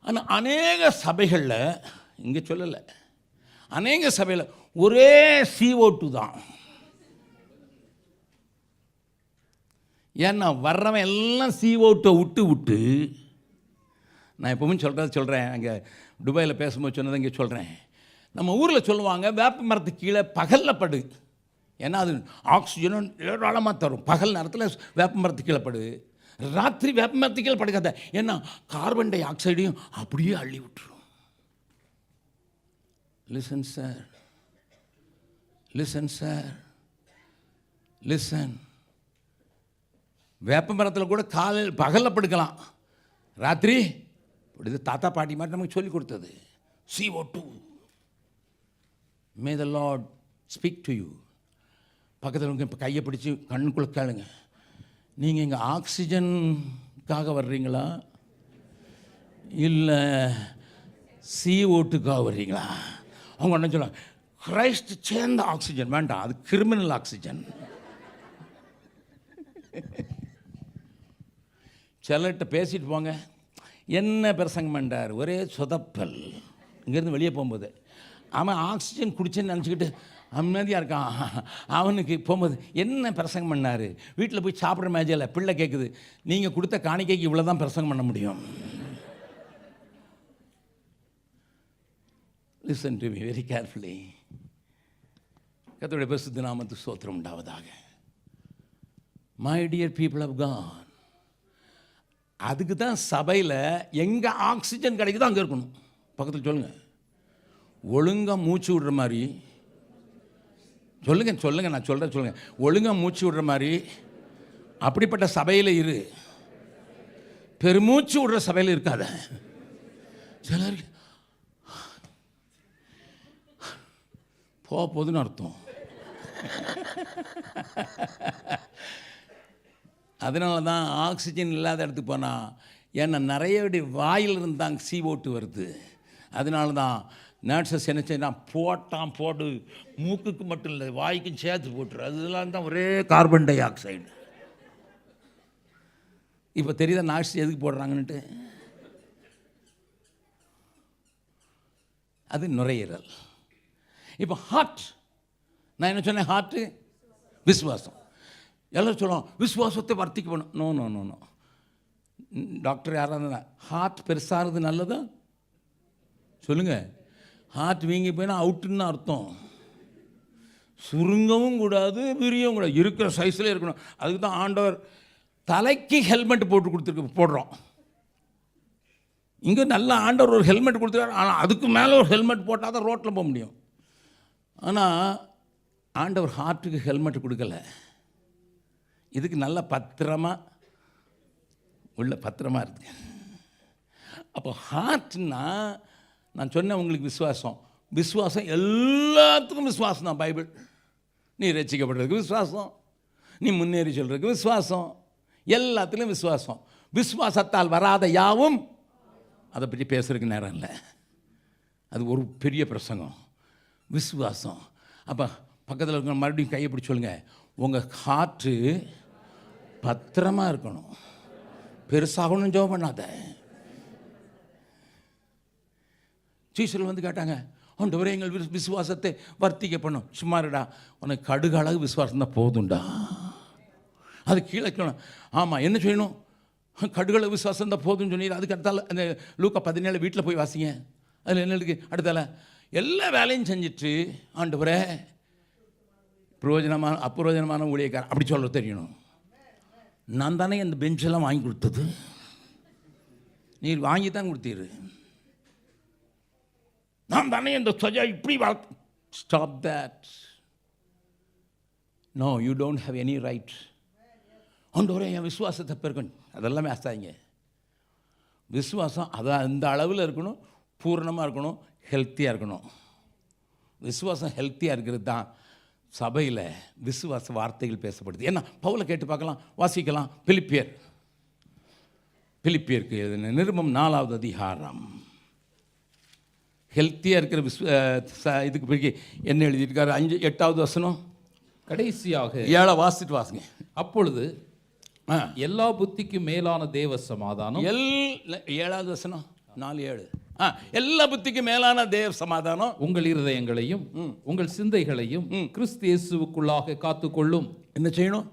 ஆனால் அநேக சபைகளில், இங்கே சொல்லலை, அநேக சபையில் ஒரே CO2 தான். ஏன்னா வர்றவன் எல்லாம் CO2 விட்டு நான் எப்பவுமே சொல்கிறேன், அங்கே துபாயில் பேசும்போது சொன்னதை இங்கே சொல்கிறேன். நம்ம ஊரில் சொல்லுவாங்க, வேப்ப மரத்துக்கு கீழே பகலில் படு, ஏன்னா அது ஆக்சிஜனும் ஏராளமாக தரும். பகல் நேரத்தில் வேப்ப மரத்துக்கு கீழே படு, ராத்திரி வேப்ப மரத்துக்கு கீழே படுக்காத, ஏன்னா கார்பன் டை ஆக்சைடையும் அப்படியே அள்ளி விட்டுரும். Listen sir, listen sir, listen. வேப்ப மரத்தில் கூட காலையில் பகலில் படுக்கலாம், ராத்திரி இது தாத்தா பாட்டி மாதிரி நமக்கு சொல்லி கொடுத்தது. CO2. May the Lord speak to you. பக்கத்தில் இப்போ கையை பிடிச்சி கண்ணுக்குள்ளே கேளுங்க, நீங்கள் இங்கே ஆக்சிஜனுக்காக வர்றீங்களா இல்லை CO2க்காக வர்றீங்களா? அவங்க என்ன சொல்லுவாங்க, கிரைஸ்ட் சேர்ந்த ஆக்சிஜன் வேண்டாம், அது கிரிமினல் ஆக்சிஜன். சிலர்கிட்ட பேசிட்டு போங்க, என்ன பிரசங்கம் பண்ணுறார், ஒரே சொதப்பல். இங்கேருந்து வெளியே போகும்போது அவன் ஆக்சிஜன் குடிச்சேன்னு நினச்சிக்கிட்டு அமைதியாக இருக்கான். அவனுக்கு போகும்போது என்ன பிரசங்கம் பண்ணார், வீட்டில் போய் சாப்பிட்ற மேஜையில் பிள்ளை கேட்குது, நீங்கள் கொடுத்த காணிக்கைக்கு இவ்வளோ தான் பிரசங்கம் பண்ண முடியும். Listen to me very carefully. கர்த்தருடைய பரிசுத்த நாமத்துக்கு ஸ்தோத்திரம் உண்டாவதாக. My dear people of God, அதுக்கு தான் சபையில் எங்கே ஆக்சிஜன் கிடைக்குதோ அங்கே இருக்கணும். பக்கத்தில் சொல்லுங்கள், ஒழுங்காக மூச்சு விடுற மாதிரி சொல்லுங்கள், நான் சொல்கிறேன் சொல்லுங்கள், ஒழுங்காக மூச்சு விடுற மாதிரி அப்படிப்பட்ட சபையில் இரு. பெருமூச்சு விடுற சபையில் இருக்காத. சிலர் போகுதுன்னு அர்த்தம். அதனால தான் ஆக்சிஜன் இல்லாத இடத்துக்கு போனால், ஏன்னா நிறைய வாயில் இருந்தாங்க CO2 வருது. அதனால தான் நர்சஸ் என்ன செய்யணும், போடு, மூக்குக்கு மட்டும் இல்லை வாய்க்கும் சேர்த்து போட்டுரு. அதெல்லாம் தான் ஒரே கார்பன் டை ஆக்சைடு. இப்போ தெரியுதா நர்ஸ் எதுக்கு போடுறாங்கன்னுட்டு? அது நுரையீரல். இப்போ ஹார்ட், நான் என்ன சொன்னேன், ஹார்ட்டு விசுவாசம். எல்லோரும் சொல்லுவோம் விசுவாசத்தை வர்த்திக்க போகணும். No no no no. Doctor யாராவது ஹார்ட் பெருசாகிறது நல்லதா சொல்லுங்கள். ஹார்ட் வீங்கி போயினா அவுட்டுன்னு அர்த்தம். சுருங்கவும் கூடாது, விரியவும் கூடாது, இருக்கிற சைஸில் இருக்கணும். அதுக்கு தான் ஆண்டவர் தலைக்கு ஹெல்மெட் போடுறோம். இங்கே நல்ல ஆண்டவர் ஒரு ஹெல்மெட் கொடுத்துருக்காரு, ஆனால் அதுக்கு மேலே ஒரு ஹெல்மெட் போட்டால் தான் ரோட்டில் போக முடியும். ஆனால் ஆண்டவர் ஹார்ட்டுக்கு ஹெல்மெட் கொடுக்கல. இதுக்கு நல்ல பத்திரமா இருக்கு. அப்போ ஹார்ட்னா நான் சொன்னேன் உங்களுக்கு விசுவாசம் எல்லாத்துக்கும் விசுவாசம் தான். பைபிள், நீ ரட்சிக்கப்படுறதுக்கு விசுவாசம், நீ முன்னேறி சொல்கிறதுக்கு விசுவாசம், எல்லாத்துலேயும் விசுவாசம். விசுவாசத்தால் வராத யாவும், அதை பற்றி பேசுறதுக்கு நேரம் இல்லை, அது ஒரு பெரிய பிரசங்கம். விசுவாசம். அப்போ பக்கத்தில் இருக்க மறுபடியும் கையை பிடிச்சி சொல்லுங்க, உங்கள் ஹார்ட்டு பத்திரமா இருக்கணும். பெருசாகணும் ஜெபம் பண்ணாத. சீசர்கள் வந்து கேட்டாங்க, ஆண்டவரே எங்கள் விசுவாசத்தை வர்த்திக்க பண்ணும். சும்மாருடா, உனக்கு கடுகு அழகு விசுவாசம் தான் போதும்டா, அது கீழே சொல்லணும். ஆமாம், என்ன செய்யணும்? கடுகளவு விசுவாசம் தான் போதும்னு சொன்னீர். அதுக்கு அடுத்தால அந்த லூக்கா 17 வீட்டில் போய் வாசிங்க. அதில் என்ன இருக்குது? அடுத்தால எல்லா வேலையும் செஞ்சுட்டு, ஆண்டவரே பிரயோஜனமான அப்பிரயோஜனமான ஊழியக்காரன் அப்படி சொல்ல தெரியணும். நான் தானே அந்த பெஞ்செல்லாம் வாங்கி கொடுத்தது, நீர் வாங்கி தான் கொடுத்தீரு. நான் தானே இந்த சஜா இப்படி வளர்த்து. Stop that. No, you don't have any right. ஆண்டவரே என் விசுவாசத்தை பெருக்கணும், அதெல்லாமே ஆசாங்க. விசுவாசம் அதான் இந்த அளவில் இருக்கணும், பூரணமாக இருக்கணும், ஹெல்த்தியாக இருக்கணும். விசுவாசம் ஹெல்த்தியாக இருக்கிறது தான் சபையில் விசுவாச வார்த்தைகள் பேசப்படுது. ஏன்னா பவுலை கேட்டு பார்க்கலாம், வாசிக்கலாம். பிலிப்பியருக்கு எழுதின நிருபம் 4வது அதிகாரம். ஹெல்த்தியாக இருக்கிற இதுக்கு பிறகு என்ன எழுதியிருக்காரு? 8வது வசனம் கடைசியாக 7 வாசிட்டு வாசுங்க. அப்பொழுது எல்லா புத்திக்கும் மேலான தேவ சமாதானம். 7வது வசனம் 4:7. எல்லா புத்திக்கும் மேலான தேவ சமாதானம் உங்கள் இருதயங்களையும் உங்கள் சிந்தைகளையும் கிறிஸ்து இயேசுவுக்குள்ளாக காத்துக்கொள்ளும். என்ன செய்யணும்?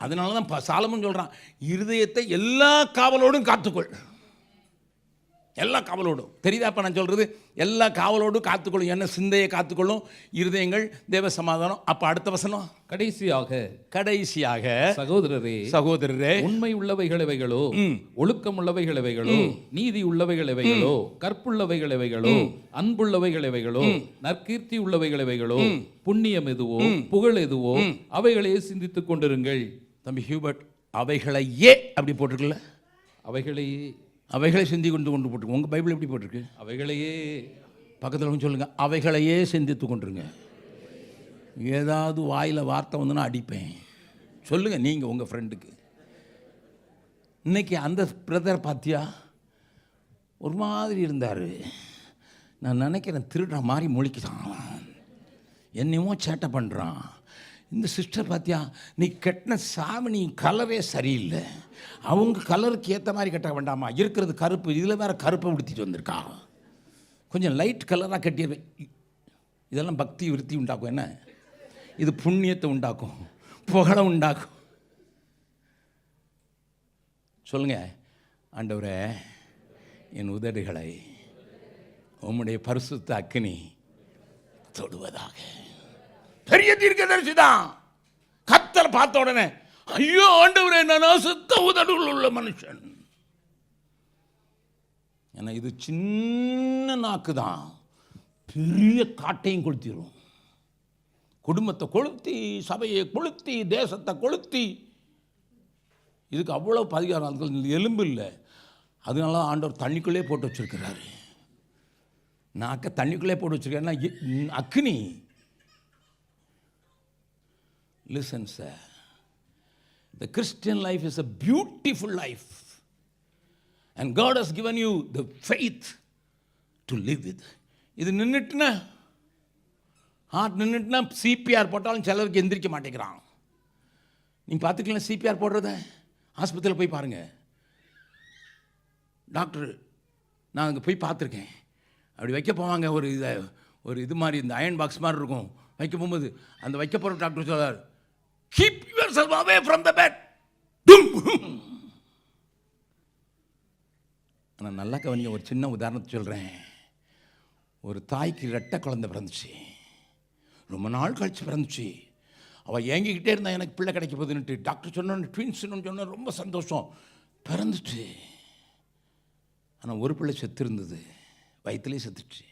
அதனால தான் சாலமன் சொல்றான், இருதயத்தை எல்லா காவலோடும் காத்துக்கொள். எல்லா காவலோடும். தெரியுதாப்பா நான் சொல்றது? எல்லா காவலோடும் காத்துக்கொள்ளும். என்ன? சிந்தையை காத்துக்கொள்ளும், இருதயங்கள், தேவ சமாதானம். அப்ப அடுத்த வசனம் கடைசியாக சகோதரரே உண்மை உள்ளவைகள் எவைகளோ, ஒழுக்கம் உள்ளவைகள் எவைகளோ, நீதி உள்ளவைகள் எவைகளோ, கற்புள்ளவைகள் எவைகளோ, அன்புள்ளவைகள் எவைகளோ, நற்கீர்த்தி உள்ளவைகள் எவைகளோ, புண்ணியம் எதுவோ, புகழ் எதுவோ, அவைகளையே சிந்தித்துக் கொண்டிருங்கள். தம்பி ஹியூபர்ட், அவைகளையே அப்படி போட்டிருக்குல்ல? அவைகளை சிந்தி கொண்டு போட்டுருக்கு. உங்கள் பைபிள் எப்படி போட்டிருக்கு? அவைகளையே. பக்கத்தில் வந்து சொல்லுங்கள், அவைகளையே சிந்தித்து கொண்டிருங்க. ஏதாவது வாயில் வார்த்தை வந்துன்னா அடிப்பேன். சொல்லுங்கள் நீங்கள் உங்கள் ஃப்ரெண்டுக்கு. இன்னைக்கு அந்த பிரதர் பார்த்தியா, ஒரு மாதிரி இருந்தார். நான் நினைக்கிறேன் திருடுற மாதிரி முழிக்கிறான், என்னையுமோ சேட்டை பண்ணுறான். இந்த சிஸ்டர் பார்த்தியா, நீ கட்டின சாமினி கலரே சரியில்லை, அவங்க கலருக்கு ஏற்ற மாதிரி கட்ட வேண்டாமா, இருக்கிறது கருப்பு, இதில் வேறு கருப்பை உடுத்திட்டு வந்திருக்கா, கொஞ்சம் லைட் கலராக கட்டிடுவேன். இதெல்லாம் பக்தி விருத்தி உண்டாக்கும். என்ன இது? புண்ணியத்தை உண்டாக்கும், புகழை உண்டாக்கும். சொல்லுங்க, ஆண்டவரே என் உதடுகளை உம்முடைய பரிசுத்த அக்கினி தொடுவதாக. பெரிய தீர்க்கதரிசி தான். கர்த்தர் பார்த்த உடனே, ஐயோ ஆண்டவரே, நான் சுத்த உதடுகள் உள்ள மனுஷன். ஏன்னா இது சின்ன நாக்கு தான் பெரிய காட்டையும் கொளுத்திடும். குடும்பத்தை கொளுத்தி, சபையை கொளுத்தி, தேசத்தை கொளுத்தி. இதுக்கு அவ்வளோ பாதுகாப்பு. எலும்பு இல்லை, அதனால தான் ஆண்டவர் தண்ணிக்குள்ளே போட்டு வச்சிருக்கிறாரு. நாக்க தண்ணிக்குள்ளே போட்டு வச்சிருக்காருன்னா அக்னி. Listen, sir. The Christian life is a beautiful life. And God has given you the faith to live with. இது நின்றுட்டுனா, ஹார்ட் நின்றுட்டுனா சிபிஆர் போட்டாலும் சிலருக்கு எந்திரிக்க மாட்டேங்கிறான். நீங்கள் பார்த்துக்கலாம் சிபிஆர் போடுறத, ஆஸ்பத்திரியில் போய் பாருங்கள். டாக்டர், நான் அங்கே போய் பார்த்துருக்கேன். அப்படி வைக்க போவாங்க, ஒரு இது மாதிரி, இந்த அயன் பாக்ஸ் மாதிரி இருக்கும். வைக்க போகும்போது அந்த வைக்க போகிற டாக்டர் சொல்றார், keep yourself away from the bed. நான் நல்லா கவனிங்க. ஒரு சின்ன உதாரணத்தை சொல்கிறேன். ஒரு தாய்க்கு ரெட்டை குழந்தை பிறந்துச்சு, ரொம்ப நாள் கழிச்சு பிறந்துச்சு. அவள் ஏங்கிக்கிட்டே இருந்தா, எனக்கு பிள்ளை கிடைக்க போகுதுன்னுட்டு. டாக்டர் சொன்னோன்னு ட்வின்ஸ்னு சொன்ன, ரொம்ப சந்தோஷம், பிறந்துச்சு. ஆனால் ஒரு பிள்ளை செத்து இருந்தது, வயிற்றுலேயே செத்துச்சு.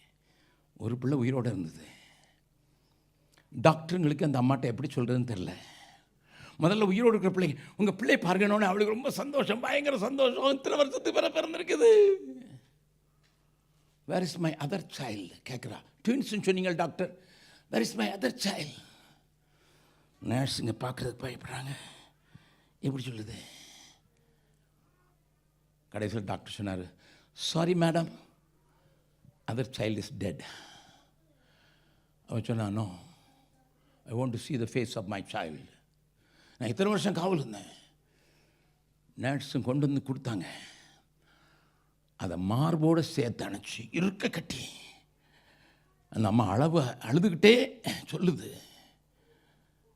ஒரு பிள்ளை உயிரோடு இருந்தது. டாக்டருங்களுக்கு அந்த அம்மாட்ட எப்படி சொல்கிறதுன்னு தெரில. முதல்ல உயிரோடு இருக்கிற பிள்ளைங்க, உங்கள் பிள்ளை பார்க்கணுன்னு அவளுக்கு ரொம்ப சந்தோஷம், பயங்கர சந்தோஷம். இத்தனை வருஷத்துக்கு பிற பிறந்திருக்குது. Where is my other child கேட்குறா. ட்வின்ஸ்ன்னு சொன்னீங்க doctor, where is my other child. நர்ஸுங்க பார்க்குறதுக்கு பயப்படுறாங்க. எப்படி சொல்லுது? கடைசியில் டாக்டர் சொன்னார், sorry madam, other child is dead. அவன் சொன்னான், no, I want to see the face of my child. நான் இத்தனை வருஷம் காவல் இருந்தேன். நர்ஸும் கொண்டு வந்து கொடுத்தாங்க. அதை மார்போடு சேர்த்து அணைச்சி இருக்க கட்டி அந்த அம்மா அழுதுகிட்டே சொல்லுது,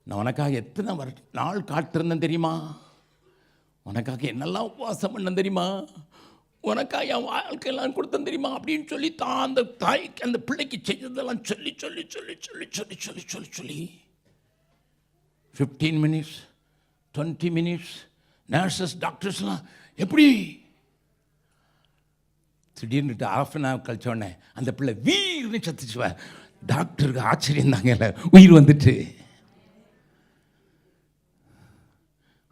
நான் உனக்காக எத்தனை நாள் காத்திருந்தேன் தெரியுமா, உனக்காக என்னெல்லாம் உபவாசம் பண்ண தெரியுமா, உனக்காக என் வாழ்க்கையெல்லாம் கொடுத்தேன் தெரியுமா அப்படின்னு சொல்லி தான் அந்த தாய்க்கு அந்த பிள்ளைக்கு செஞ்சதெல்லாம் சொல்லி சொல்லி சொல்லி சொல்லி சொல்லி சொல்லி சொல்லி சொல்லி 15 minutes 20 minutes நர்சஸ் டாக்டர்ஸ்லாம் எப்படி திடீர்னு ½ an hour கழிச்சோடனே அந்த பிள்ளை வீர்னு சத்துச்சுவ. டாக்டருக்கு ஆச்சரியம் தாங்கல்ல, உயிர் வந்துட்டு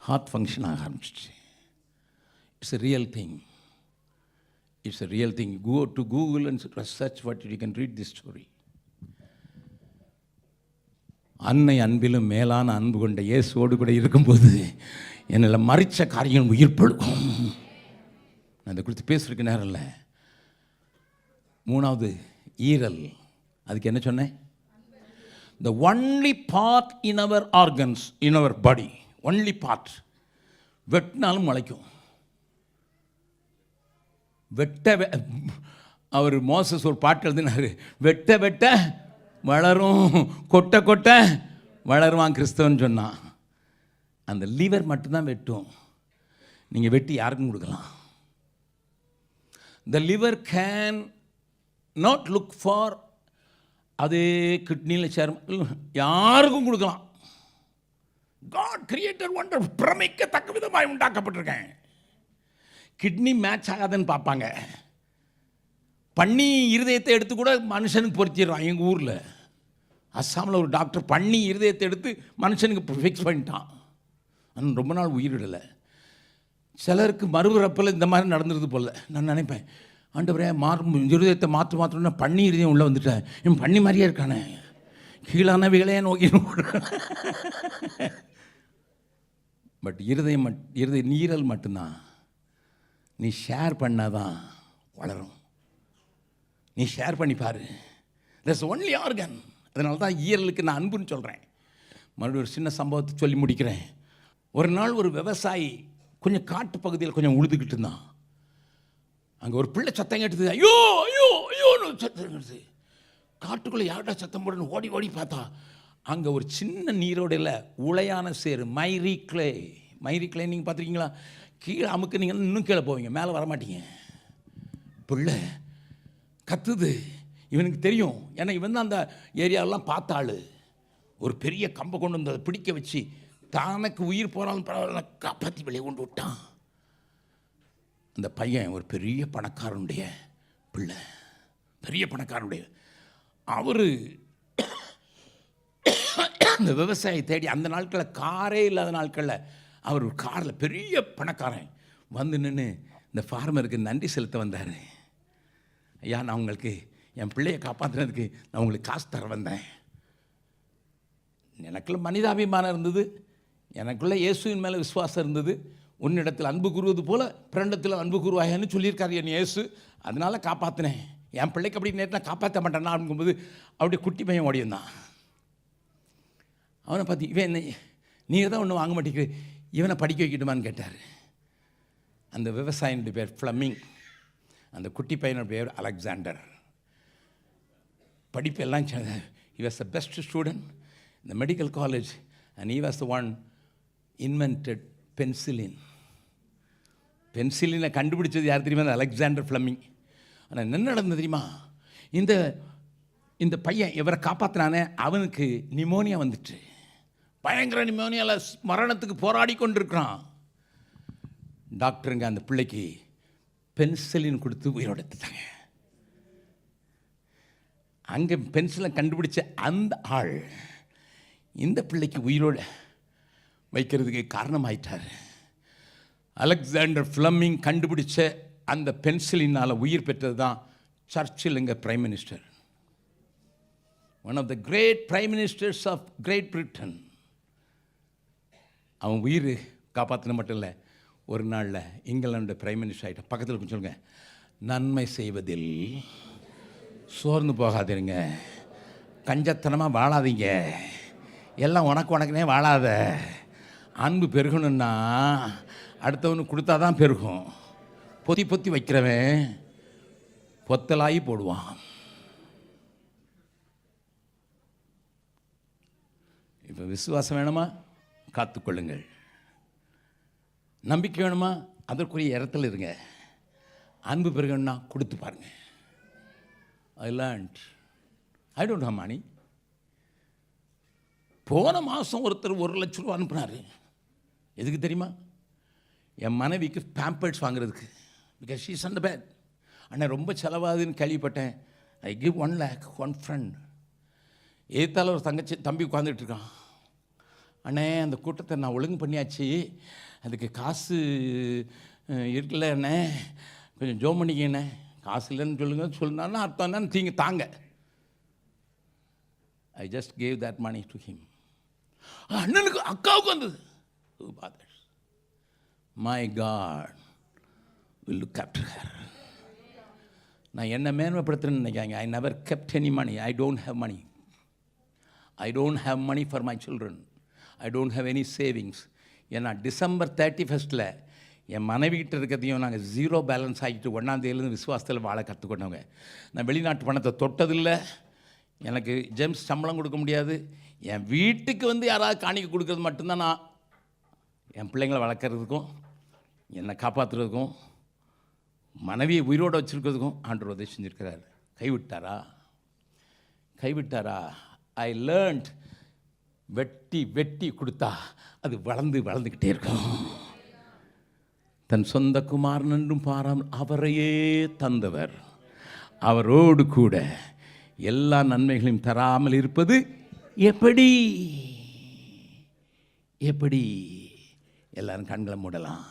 ஹார்ட் ஃபங்க்ஷன் ஆக ஆரம்பிச்சிச்சு. It's a real thing. It's a real thing. Go to Google and search what you can read this story. அன்னை அன்பிலும் மேலான அன்பு கொண்ட இயேசுவோடு கூட இருக்கும்போது என்னில் மறித்த காரியம் உயிர் பழுக்கும். நான் இதை குறித்து பேசுறதுக்கு நேரம் இல்லை. 3வது ஈரல். அதுக்கு என்ன சொன்னேன்? the only part in our organs, in our body, only part. வெட்டினாலும் முளைக்கும். அவர் மோசஸ் ஒரு பாட்டு எழுதினார், வெட்ட வெட்ட வளரும், கொட்ட கொட்ட வளருவான் கிறிஸ்தவன் சொன்னான். அந்த லிவர் மட்டும்தான் வெட்டும். நீங்கள் வெட்டி யாருக்கும் கொடுக்கலாம். The liver can not look for, அதே கிட்னியில் சேரும், யாருக்கும் கொடுக்கலாம். காட் கிரியேட்டர் ஒண்டர், பிரமிக்கத்தக்க விதமாய் உண்டாக்கப்பட்டிருக்கேன். கிட்னி மேட்ச் ஆகாதுன்னு பார்ப்பாங்க. பன்னி இருதயத்தை எடுத்து கூட மனுஷனுக்கு பொறிச்சிடுறான். எங்கள் ஊரில் அஸ்ஸாமில் ஒரு டாக்டர் பன்னி இருதயத்தை எடுத்து மனுஷனுக்கு ஃபிக்ஸ் பண்ணிட்டான். ஆனால் ரொம்ப நாள் உயிரிடலை. சிலருக்கு மறுபிறப்பில் இந்த மாதிரி நடந்துருது போல். நான் நினைப்பேன், ஆண்டவரே இருதயத்தை மாற்றணும்னா பன்னி இருதயம் உள்ளே வந்துட்டேன், இவன் பன்னி மாதிரியே இருக்கானே, கீழானவைகளே நோக்கி. பட் இருதய நீரல் மட்டும்தான். நீ ஷேர் பண்ணாதான் வளரும். நீ ஷேர் பண்ணி பாரு. That's only organ. அதனால தான் ஈரலுக்கு நான் அன்புன்னு சொல்கிறேன். மறுபடியும் ஒரு சின்ன சம்பவத்தை சொல்லி முடிக்கிறேன். ஒரு நாள் ஒரு விவசாயி கொஞ்சம் காட்டு பகுதியில் கொஞ்சம் உழுதுகிட்டு இருந்தான். அங்கே ஒரு பிள்ளை சத்தம் கேட்டுது, ஐயோ ஐயோ ஐயோன்னு சத்தம் கேட்டுது. காட்டுக்குள்ளே யார்டா சத்தம் போடுன்னு ஓடி ஓடி பார்த்தா அங்கே ஒரு சின்ன நீரோடையில் உளையான சேரு, மைரி கிளே. நீங்கள் பார்த்துருக்கீங்களா? கீழே அமுக்கு நீங்கள் இன்னும் கீழே போவீங்க, மேலே வரமாட்டீங்க. பிள்ளை கத்துது. இவனுக்கு தெரியும், ஏன்னா இவன் தான் அந்த ஏரியாவெல்லாம் பார்த்தாள். ஒரு பெரிய கம்பை கொண்டு வந்து அதை பிடிக்க வச்சு தனக்கு உயிர் போனாலும் பரவாயில்ல காப்பாற்றி வெளியே கொண்டு விட்டான். அந்த பையன் ஒரு பெரிய பணக்காரனுடைய பிள்ளை, பெரிய பணக்காரனுடைய. அவர் அந்த விவசாயி தேடி, அந்த நாட்களில் காரே இல்லாத நாட்களில் அவர் ஒரு காரில் பெரிய பணக்காரன் வந்து நின்று இந்த ஃபார்மருக்கு நன்றி செலுத்த வந்தார். ஐயா, நான் உங்களுக்கு என் பிள்ளையை காப்பாற்றுறதுக்கு நான் உங்களுக்கு காசு தர வந்தேன். எனக்குள்ள மனிதாபிமானம் இருந்தது, எனக்குள்ள இயேசுவின் மேலே விசுவாசம் இருந்தது. உன்னிடத்தில் அன்பு கூறுவது போல பிறண்டத்தில் அன்பு கூறுவாயான்னு சொல்லியிருக்காரு என் இயேசு, அதனால காப்பாற்றினேன். என் பிள்ளைக்கு அப்படி நேரத்தில் காப்பாற்ற மாட்டேன்னா அப்படிங்கும்போது அப்படியே குட்டி பையன் ஓடியிருந்தான். அவனை பார்த்து, இவன் என்ன நீங்கள் தான் ஒன்றும் வாங்க மாட்டேங்கிற, இவனை படிக்க வைக்கட்டுமான்னு கேட்டார். அந்த விவசாயினுடைய பேர் ஃப்ளமிங், அந்த குட்டி பையனோட பேர் அலெக்சாண்டர். படிப்பெல்லாம் he was the best student in the medical college and he was the one invented penicillin. பென்சிலினை கண்டுபிடிச்சது யார் தெரியுமா? அந்த அலெக்சாண்டர் ஃப்ளமிங். ஆனால் என்ன நடந்தது தெரியுமா? இந்த பையன் இவரை காப்பாற்றினானே, அவனுக்கு நிமோனியா வந்துட்டு, பயங்கர நிமோனியாவில் மரணத்துக்கு போராடி கொண்டிருக்கிறான். டாக்டருங்க அந்த பிள்ளைக்கு பென்சிலின் கொடுத்து உயிரோடு எடுத்துட்டாங்க. அங்கே பென்சிலை கண்டுபிடிச்ச அந்த ஆள் இந்த பிள்ளைக்கு உயிரோடு வைக்கிறதுக்கு காரணமாயிட்டார். அலெக்சாண்டர் ஃப்ளமிங் கண்டுபிடிச்ச அந்த பென்சிலினால் உயிர் பெற்றது தான் சர்ச்சில் எங்க prime minister, one of the great prime ministers of Great Britain. அவன் உயிர் காப்பாற்றின மட்டும் இல்லை, ஒரு நாளில் இங்கிலாந்து பிரைம் மினிஸ்டர் ஆகிட்டான். பக்கத்தில் கொஞ்சம் சொல்லுங்க, நன்மை செய்வதில் சோர்ந்து போகாதீங்க, கஞ்சத்தனமாக வாழாதீங்க, எல்லாம் உனக்குனே வாழாத. அன்பு பெருகணுன்னா அடுத்தவனுக்கு கொடுத்தா தான் பெருகும். பொத்தி பொத்தி வைக்கிறவன் பொத்தலாகி போடுவான். இப்போ விசுவாசம் வேணுமா, காத்துக்கொள்ளுங்கள். நம்பிக்கை வேணுமா, அதற்குரிய இடத்துல இருங்க. அன்பு பெருகணும்னா கொடுத்து பாருங்க. I learned. I don't have money. போன மாதம் ஒருத்தர் 1 லட்ச ரூபா அனுப்புனார். எதுக்கு தெரியுமா? என் மனைவிக்கு பேம்பர்ஸ் வாங்குறதுக்கு. Because she's in bed. ஆனால் ரொம்ப செலவாகுதுன்னு கேள்விப்பட்டேன். I give 1 lakh, one friend. ஏத்தால ஒரு தம்பி உட்காந்துட்டு இருக்கான். அண்ணே, அந்த கூட்டத்தை நான் ஒழுங்கு பண்ணியாச்சு, அதுக்கு காசு இருக்குல்ல அண்ணே, கொஞ்சம் ஜோம் பண்ணிக்கண்ணே. காசு இல்லைன்னு சொல்லுங்கன்னா அர்த்தம் என்னன்னு தீங்க தாங்க. I just gave that money to him. அண்ணனுக்கு அக்காவுக்கு வந்தது. My God will look after her. நான் என்ன மேன்மைப்படுத்துறேன்னு நினைக்காங்க. I never kept any money. I don't have money. I don't have money for my children. I don't have any savings. ஏன்னா December 31 என் மனைவிக்கிட்ட இருக்கிறதையும் நாங்கள் 0 பேலன்ஸ் ஆகிட்டு 1ஆம் தேதியிலேருந்து விசுவாசத்தில் வாழ கற்றுக்கொண்டவங்க. நான் வெளிநாட்டு பணத்தை தொட்டதில்லை. எனக்கு ஜெம்ஸ் சம்பளம் கொடுக்க முடியாது. என் வீட்டுக்கு வந்து யாராவது காணிக்க கொடுக்கறது மட்டும்தான். நான் என் பிள்ளைங்களை வளர்க்குறதுக்கும் என்னை காப்பாற்றுறதுக்கும் மனைவியை உயிரோடு வச்சுருக்கிறதுக்கும் ஆண்டவர் உதவி செஞ்சுருக்கிறார். கைவிட்டாரா? கைவிட்டாரா? ஐ லேர்ன்ட், வெட்டி வெட்டி கொடுத்தா அது வளர்ந்துக்கிட்டே இருக்கும். தன் சொந்த குமாரன் என்றும் பாராமல் அவரையே தந்தவர் அவரோடு கூட எல்லா நன்மைகளையும் தராமல் இருப்பது எப்படி? எப்படி? எல்லாரும் கண்களை மூடலாம்.